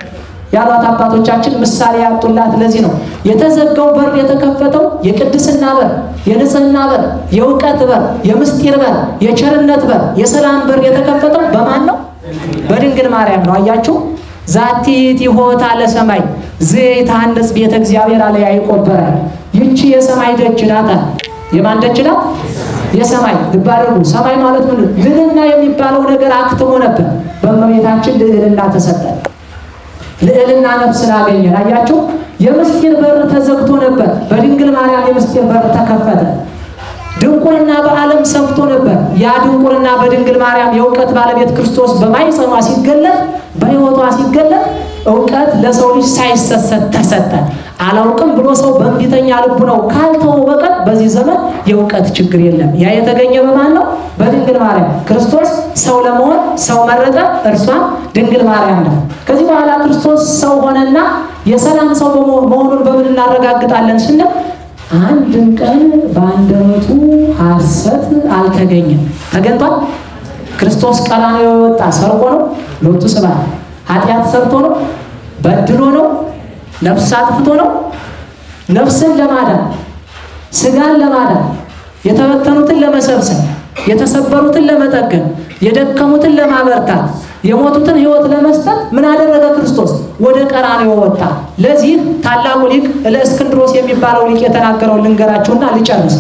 ያሏት አባቶቻችን ምሳሌ ያጡላት። ለዚህ ነው የተዘጋው በር የተከፈተው የቅድስና በር፣ የንጽህና በር፣ የእውቀት በር፣ የምስጢር በር፣ የቸርነት በር፣ የሰላም በር የተከፈተው በማን ነው? በድንግል ማርያም ነው። አያችሁ፣ ዛቲ ይሆታ ለሰማይ ዘይታንጽ ቤተ እግዚአብሔር አለ ያዕቆብ በር። ይቺ የሰማይ ደጅ ናት። የማን ደጅ ናት? የሰማይ። ልብ አድርጉ። ሰማይ ማለት ምን? ልዕልና የሚባለው ነገር አክትሞ ነበር። በእመቤታችን ልዕልና ተሰጠ። ልዕልና ነፍስን አገኘን። አያችሁ፣ የምስጢር በር ተዘግቶ ነበር። በድንግል ማርያም የምስጢር በር ተከፈተ። ድንቁርና በዓለም ሰፍቶ ነበር። ያ ድንቁርና በድንግል ማርያም የእውቀት ባለቤት ክርስቶስ በማኅፀኗ ሲገለጥ፣ በሕይወቷ ሲገለጥ እውቀት ለሰው ልጅ ሳይሰሰት ተሰጠ። አላውቅም ብሎ ሰው በእንቢተኛ ልቡ ነው ካልተወው በቀር በዚህ ዘመን የእውቀት ችግር የለም። ያ የተገኘ በማን ነው? በድንግል ማርያም። ክርስቶስ ሰው ለመሆን ሰው መረጠ፣ እርሷም ድንግል ማርያም ነው። ከዚህ በኋላ ክርስቶስ ሰው ሆነና የሰላም ሰው መሆኑን በምን እናረጋግጣለን ስንል አንድም ቀን በአንደበቱ ሐሰት አልተገኘም። ተገኝቷል። ክርስቶስ ቀራንዮ የወጣ ሰርቆ ነው? ሎቱ ስብሐት። ኃጢአት ሰርቶ ነው? በድሎ ነው? ነፍስ አጥፍቶ ነው? ነፍስን ለማዳን ስጋን ለማዳን የተበተኑትን ለመሰብሰብ የተሰበሩትን ለመጠገን የደከሙትን ለማበርታት የሞቱትን ሕይወት ለመስጠት ምን አደረገ ክርስቶስ? ወደ ቀራንዮ ወጣ። ለዚህ ታላቁ ሊቅ ለእስክንድሮስ የሚባለው ሊቅ የተናገረው ልንገራችሁና ልጨርስ።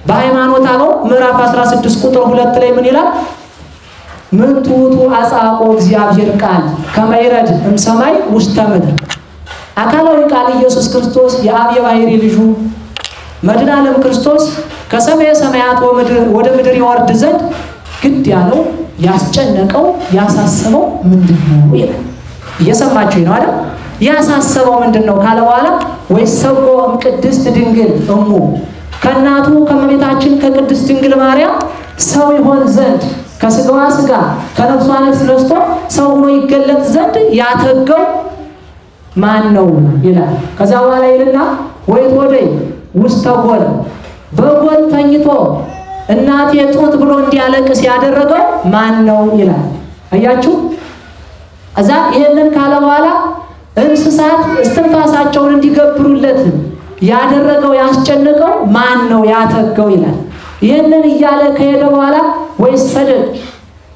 በሃይማኖተ አበው ምዕራፍ 16 ቁጥር 2 ላይ ምን ይላል? ምንቱቱ አጻቆ እግዚአብሔር ቃል ከመይረድ እምሰማይ ውስተ ምድር። አካላዊ ቃል ኢየሱስ ክርስቶስ የአብ የባሕርይ ልጁ መድኃኔ ዓለም ክርስቶስ ከሰማየ ሰማያት ወደ ምድር ይወርድ ዘንድ ግድ ያለው ያስጨነቀው ያሳሰበው ምንድነው ይላል። እየሰማችሁ ነው አይደል? ያሳሰበው ምንድነው ካለ በኋላ ወይሰጎ እምቅድስት ድንግል እሙ ከእናቱ ከእመቤታችን ከቅድስት ድንግል ማርያም ሰው ይሆን ዘንድ ከስጋዋ ስጋ ከነፍሷ ነፍስ ነስቶ ሰው ሆኖ ይገለጥ ዘንድ ያተገው ማን ነው ይላል። ከዛ በኋላ ይልና ወይት ወደይ ውስተ ጎል በጎል ተኝቶ እናቴ ጡት ብሎ እንዲያለቅስ ያደረገው ማን ነው ይላል። አያችሁ፣ እዛ ይሄንን ካለ በኋላ እንስሳት እስትንፋሳቸውን እንዲገብሩለት ያደረገው ያስጨነቀው ማን ነው ያተገው ይላል። ይሄንን እያለ ከሄደ በኋላ ወይስ ሰደድ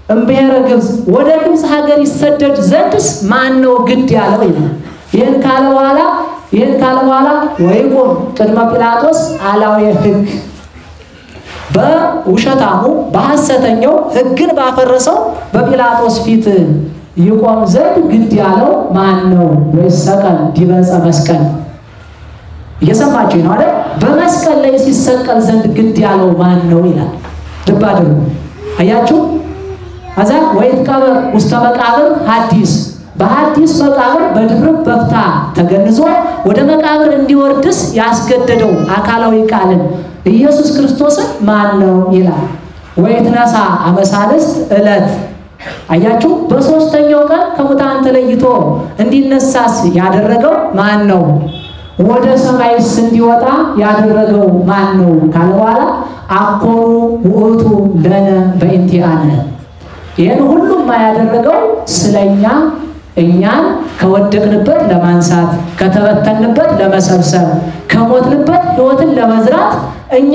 እምብሔረ ግብፅ ወደ ግብፅ ሀገር ይሰደድ ዘንድስ ማን ነው ግድ ያለው ይላል። ይሄን ካለ በኋላ ወይቆም ቅድመ ጲላጦስ አላዊ ሕግ በውሸታሙ በሐሰተኛው ሕግን ባፈረሰው በጲላጦስ ፊት ይቆም ዘንድ ግድ ያለው ማን ነው? ወይስ ሰቀል ዲበ ዕፀ መስቀል። እየሰማችሁ ነው አይደል? በመስቀል ላይ ሲሰቀል ዘንድ ግድ ያለው ማን ነው ይላል። ልብ አድርጉ። አያችሁ፣ አዛ ወይትቀበር ውስተ መቃብር ሐዲስ በሐዲስ መቃብር በድርብ በፍታ ተገንዞ ወደ መቃብር እንዲወርድስ ያስገደደው አካላዊ ቃልን ኢየሱስ ክርስቶስን ማን ነው ይላል። ወይትነሳ አመሳልስት ዕለት አያችሁ፣ በሶስተኛው ቀን ከሙታን ተለይቶ እንዲነሳስ ያደረገው ማን ነው? ወደ ሰማይስ እንዲወጣ ያደረገው ማን ነው ካለ በኋላ አኮኑ ውእቱ ለነ በእንቲአነ። ይህን ሁሉም ያደረገው ስለኛ እኛን ከወደቅንበት ለማንሳት ከተበተንበት ለመሰብሰብ ከሞትንበት ሕይወትን ለመዝራት እኛ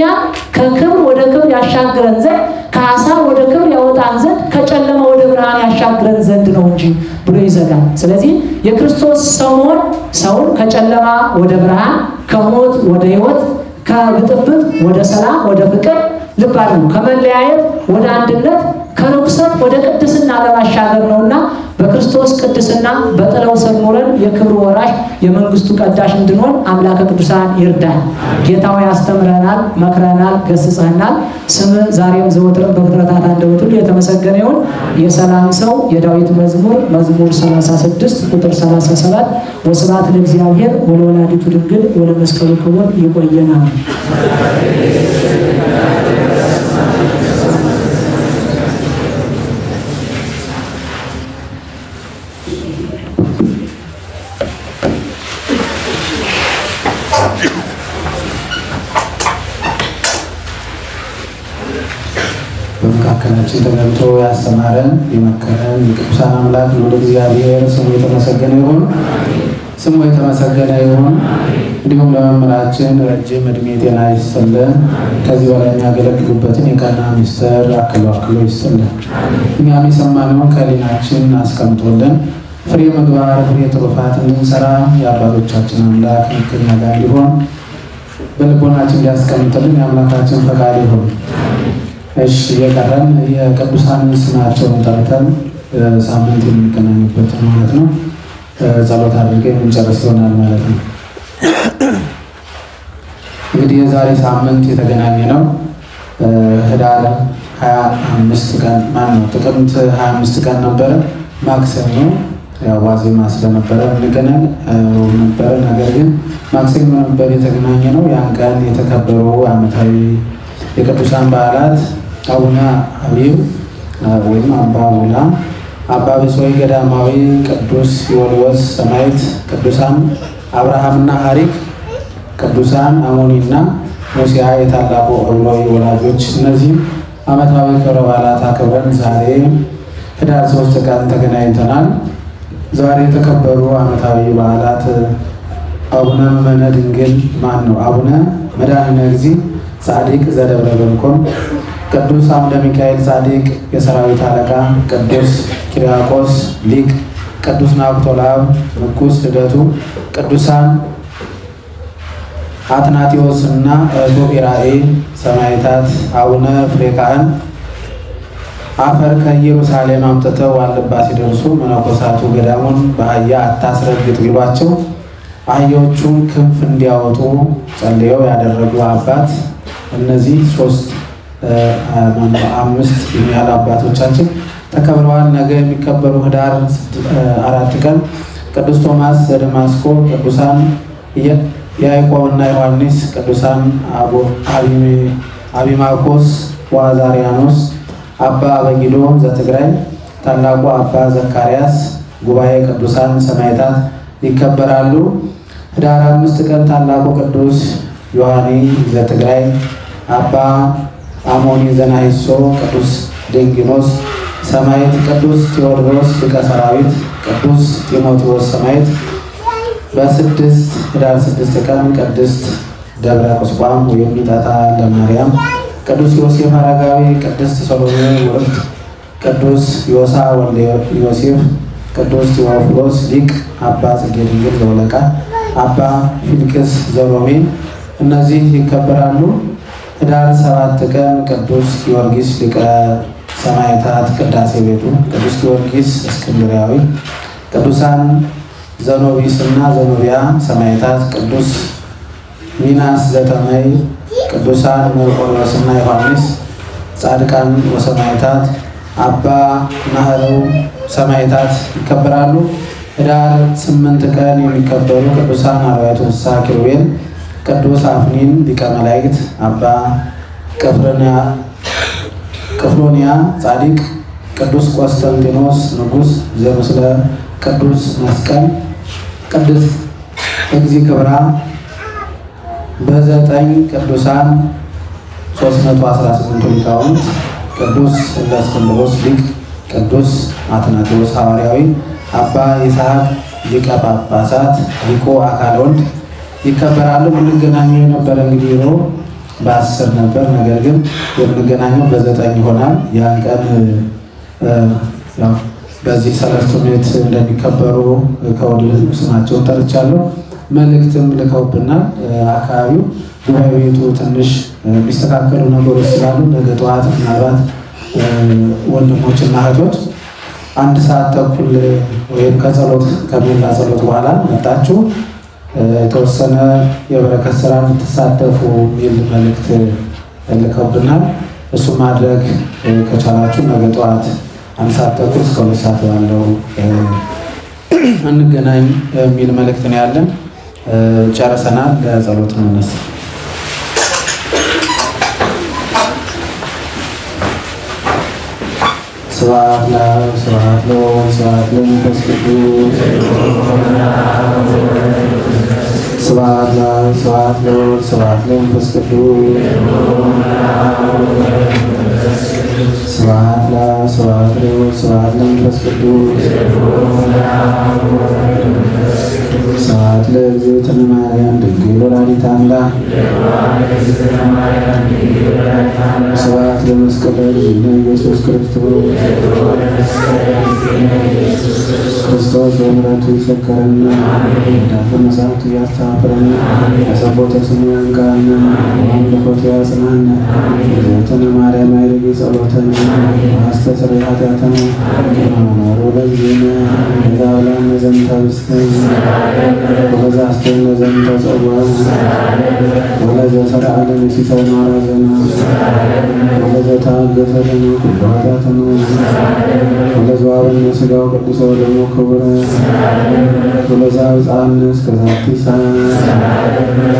ከክብር ወደ ክብር ያሻግረን ዘንድ ከሐሳር ወደ ክብር ያወጣን ዘንድ ከጨለማ ወደ ብርሃን ያሻግረን ዘንድ ነው እንጂ ብሎ ይዘጋል። ስለዚህ የክርስቶስ ሰው መሆን ሰውን ከጨለማ ወደ ብርሃን ከሞት ወደ ሕይወት ከብጥብጥ ወደ ሰላም ወደ ፍቅር ልብ አድርጉ ከመለያየት ወደ አንድነት ከርኩሰት ወደ ቅድስና ለማሻገር ነውና በክርስቶስ ቅድስና በጥላው ስር ኖረን የክብሩ ወራሽ የመንግስቱ ቀዳሽ እንድንሆን አምላከ ቅዱሳን ይርዳል። ጌታው ያስተምረናል፣ መክረናል፣ ገስጸናል። ስም ዛሬም ዘወትርም በፍጥረታት አንደበት ሁሉ የተመሰገነ ይሁን። የሰላም ሰው የዳዊት መዝሙር 36 ቁጥር 37 ወስብሐት ለእግዚአብሔር ወለወላዲቱ ድንግል ወለመስቀሉ ክቡር። ይቆየናል። በመካከላችን ተገኝቶ ያስተማረን የመከረን የቅዱሳን አምላክ ልዑል እግዚአብሔር ስሙ የተመሰገነ ይሁን። ስሙ የተመሰገነ ይሁን። እንዲሁም ለመምህራችን ረጅም ዕድሜ ጤና ይስጥልን። ከዚህ በላይ የሚያገለግሉበትን የቀና ሚስጥር አክሎ ይስጥልን። እኛም የሰማነውን ከሕሊናችን አስቀምጦልን ፍሬ ምግባር ፍሬ ትሩፋት እንድንሰራ የአባቶቻችን አምላክ ከእኛ ጋር እንዲሆን በልቦናችን ሊያስቀምጥልን የአምላካችን ፈቃድ ይሁን። እሺ የቀረን የቅዱሳን ስማቸውን ጠርተን ሳምንት የሚገናኙበት ማለት ነው። ጸሎት አድርገን እንጨርስ ይሆናል ማለት ነው። እንግዲህ የዛሬ ሳምንት የተገናኘ ነው ህዳር 25 ቀን ጥቅምት 25 ቀን ነበረ ማክሰኞ። ያው ዋዜማ ስለነበረ እንገናኝ ነበረ። ነገር ግን ማክሰኞ ነበር የተገናኘ ነው። ያን ቀን የተከበሩ ዓመታዊ የቅዱሳን በዓላት አቡነ አብይ ወይም አባ ቡላ፣ አባ ብፁዕ ገዳማዊ ቅዱስ ዮልዮስ ሰማዕት፣ ቅዱሳን አብርሃምና ሐሪክ፣ ቅዱሳን አሞኒና ሙሲያ የታላቁ ዕብሎይ ወላጆች። እነዚህ ዓመታዊ ክብረ በዓላት አክብረን ዛሬ ህዳር 3 ቀን ተገናኝተናል። ዛሬ የተከበሩ ዓመታዊ በዓላት አቡነ መመነ ድንግል አቡነ መድኃኒነ እግዚእ ጻድቅ ዘደብረ በርኮም፣ ቅዱስ አምደ ሚካኤል ጻድቅ የሰራዊት አለቃ፣ ቅዱስ ኪርያቆስ ሊቅ፣ ቅዱስ ናብቶላብ ንጉሥ ልደቱ፣ ቅዱሳን አትናቴዎስና እህቱ ኢራኤ ሰማዕታት፣ አቡነ ፍሬ ካህን አፈር ከኢየሩሳሌም አምጥተው ዋልባ ሲደርሱ መነኮሳቱ ገዳሙን በአህያ አታስረግጥ ቢሏቸው አህዮቹን ክንፍ እንዲያወጡ ጸልየው ያደረጉ አባት። እነዚህ 5 የሚያህል አባቶቻችን ተከብረዋል። ነገ የሚከበሩ ህዳር 4 ቀን ቅዱስ ቶማስ ዘደማስቆ፣ ቅዱሳን ያዕቆብና ዮሐንስ፣ ቅዱሳን አቢማኮስ ወአዛርያኖስ፣ አባ አበጊዶ ዘትግራይ፣ ታላቁ አባ ዘካርያስ፣ ጉባኤ ቅዱሳን ሰማዕታት ይከበራሉ። ህዳር 5 ቀን ታላቁ ቅዱስ ዮሐኒ ዘትግራይ፣ አባ አሞኒ ዘናሂሶ፣ ቅዱስ ድንጊኖስ ሰማዕት፣ ቅዱስ ቴዎድሮስ ሊቀ ሰራዊት፣ ቅዱስ ጢሞቴዎስ ሰማዕት። ህዳር 6 ቀን ቅድስት ደብረ ቁስቋም ወይም ሚጠታ ለማርያም፣ ቅዱስ ዮሴፍ አረጋዊ፣ ቅድስት ሰሎሜ ወርት፣ ቅዱስ ዮሳ ወልደ ዮሴፍ፣ ቅዱስ ቴዎፍሎስ ሊቅ፣ አባ ጽጌ ድንግል ዘወለቃ፣ አባ ፊልክስ ዘሮሜ። እነዚህ ይከበራሉ። ህዳር 7 ቀን ቅዱስ ጊዮርጊስ ሊቀ ሰማዕታት ቅዳሴ ቤቱ፣ ቅዱስ ጊዮርጊስ እስክንድርያዊ፣ ቅዱሳን ዘኖቢስና ዘኖቢያ ሰማዕታት፣ ቅዱስ ሚናስ ዘተመይ፣ ቅዱሳን መርቆሬዎስና ዮሐንስ ጻድቃን ወሰማዕታት፣ አባ ናህረው ሰማዕታት ይከበራሉ። ህዳር 8 ቀን የሚከበሩ ቅዱሳን አርባዕቱ እንስሳ ኪሩቤል፣ ቅዱስ አፍኒን ሊቀ መላእክት፣ አባ ቅፍሎንያ ጻድቅ፣ ቅዱስ ቆስጠንጢኖስ ንጉሥ ዘምስለ ቅዱስ መስቀል፣ ቅድስት እግዚእ ክብራ። በ9 ቅዱሳን 318 ሊቃውንት ቅዱስ እለእስክንድሮስ ሊቅ፣ ቅዱስ አትናቴዎስ ሐዋርያዊ፣ አባ ይስሐቅ ሊቀ ጳጳሳት፣ ሊቁ አካለ ወልድ ይከበራሉ። የምንገናኘው የነበረ እንግዲህ ሮብ በ10 ነበር። ነገር ግን የምንገናኘው በ9 ይሆናል። ያን ቀን በዚህ ሰለስቱ ምዕት እንደሚከበሩ ከወዲሁ ስማቸውን ጠርቻለሁ። መልእክትም ልከውብናል። አካባቢው ጉባኤ ቤቱ ትንሽ የሚስተካከሉ ነገሮች ስላሉ ነገ ጠዋት ምናልባት ወንድሞችና እህቶች 1 ሰዓት ተኩል ወይም ከጸሎት ከሜላ ጸሎት በኋላ መጣችሁ የተወሰነ የበረከት ስራ እንድትሳተፉ የሚል መልእክት ልከውብናል። እሱ ማድረግ ከቻላችሁ ነገ ጠዋት 1 ሰዓት ተኩል እስከ 2 ሰዓት ባለው እንገናኝ የሚል መልእክት ነው ያለን። ጨርሰናል። ለጸሎት እንነሳ። ስብሐት ለአብ ስብሐት ለወልድ ስብሐት ለመንፈስ ቅዱስ ስብሐት ለአብ ስብሐት ለወልድ ስብሐት ለመንፈስ ቅዱስ ስብሐት ለአብ ስብሐት ለወልድ ስብሐት ለመንፈስ ቅዱስ ስብሐት ለእግዝእትነ ማርያም ድንግል ወላዲተ አምላክ ስብሐት ለመስቀሉ ለእግዚእነ ኢየሱስ ክርስቶስ ክርስቶስ በምሕረቱ ይሰከረና ዳፈ መሳፍንቱ ያስተባብረና ያሰቦተ ስሙ ያንቃና አምልኮቱ ያጽናና እግዝእትነ ማርያም አይርጊ ጸሎተነ አስተስርይ ኃጢአተነ ወመኖሩ ለእግዚእነ ወለዓለመ ዘንተ ብእስተ ወለዘአስተይነ ዘንተ ጸውዐ ወለዘሠርዐ ለነ ሲሳየነ ወራዘነ ወለዘተአገሠ ለነ ኩሎ ኃጢአተነ ወለዘወሀበነ ሥጋው ቅዱስ ወደሙ ክቡረ ወለዘአብጽሐነ እስከ ዛቲ ሰዓት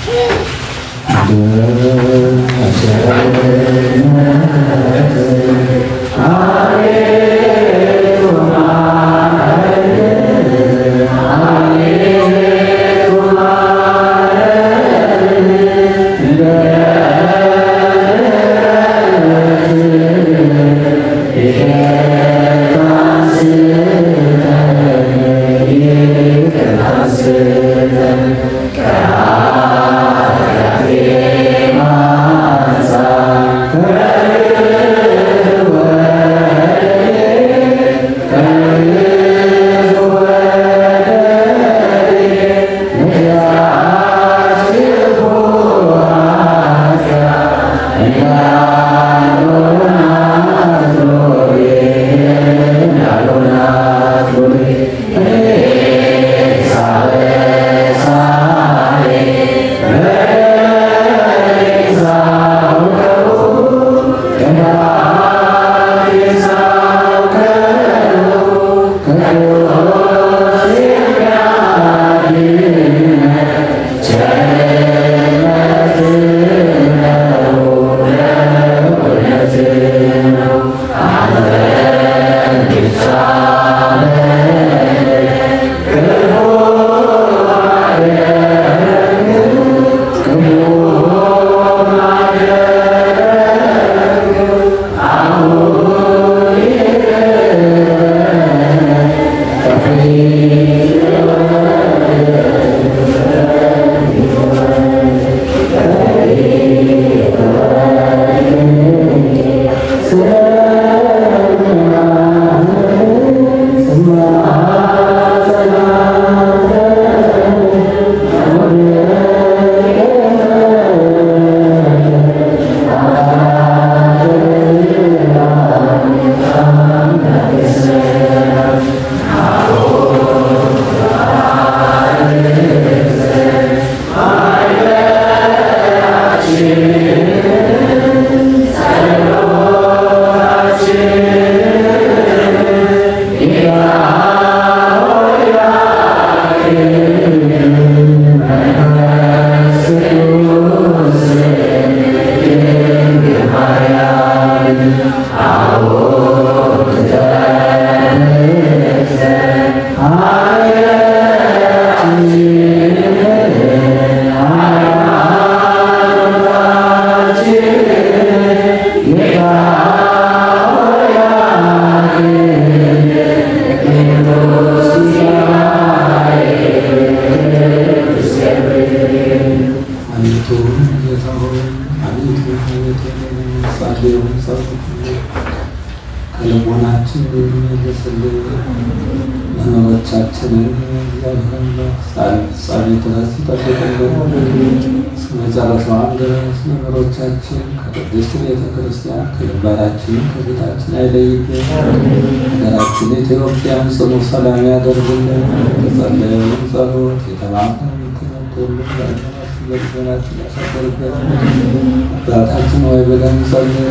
Yeah. ከልቦናችን የሚመልስልን መኖሮቻችንን ፍጻሜ ድረስ ይጠብቅልን። እስከ መጨረሻዋም ድረስ መኖሮቻችን ከቅድስት ቤተ ክርስቲያን ከግንባራችን ከፊታችን አይለይብን። ሀገራችን ኢትዮጵያን ጽኑ ሰላም ያደርግልን። የጸለየውን ጸሎት የተማርነውን ትምህርት ሁሉ በልቦናችን ያሳድርበት። አባታችን ሆይ ብለን እንጸልይ።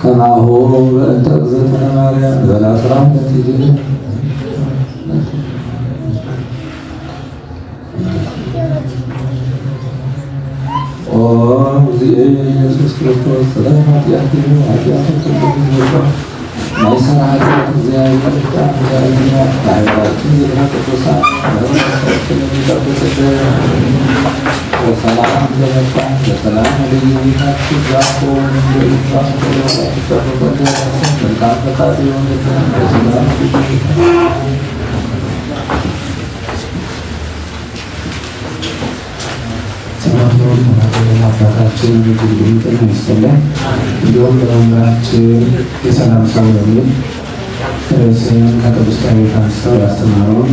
ከማሁ በእንተ እግዝእትነ ማርያም ዘላስራ ጊዜ ኦ እግዚእ ኢየሱስ ክርስቶስ ስለ ኃጢአት ማይሰራ ኃጢአት እግዚአብሔር ለሀገራችን ዝክረ ቅዱሳን ለመንግስታችን የሚጠብቅልን በሰላም ለመጣ በሰላም ወደ ቤታችን ዛፎ መልካም ፈቃድ የሆነልን በሰላም አባታችን ጤና ይስጥልን። እንዲሁም ለመምህራችን የሰላም ሰው በሚል ርዕስን ከቅዱስ ዳዊት አንስተው ያስተማሩን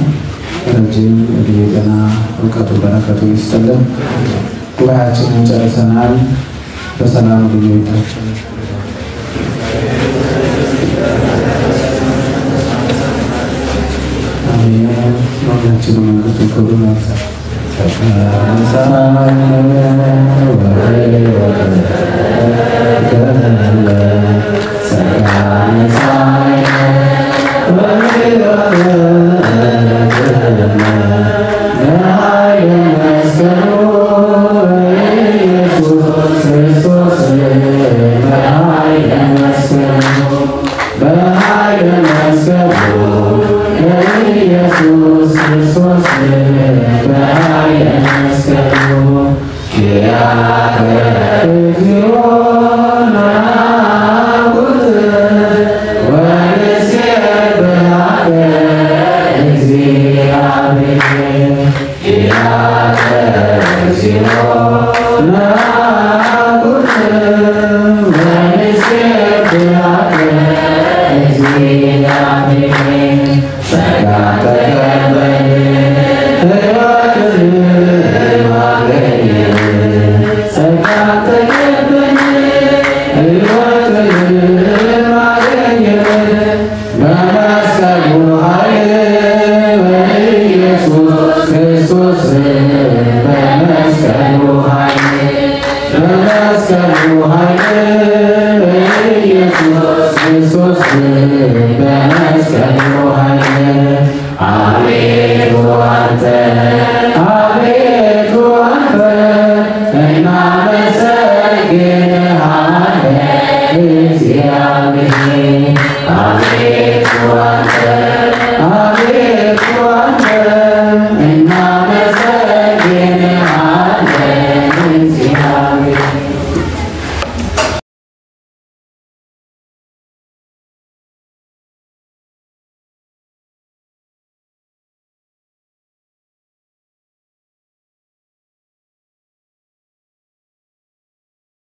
ረጅም ዕድሜ ጤና እውቀቱ በረከቱ ይስጥልን። ጉባኤያችንን ጨርሰናል። በሰላም ወደ ቤታችን አሜን። ሁላችንም መንግስቱ ክብሩን ያብዛል። Amen.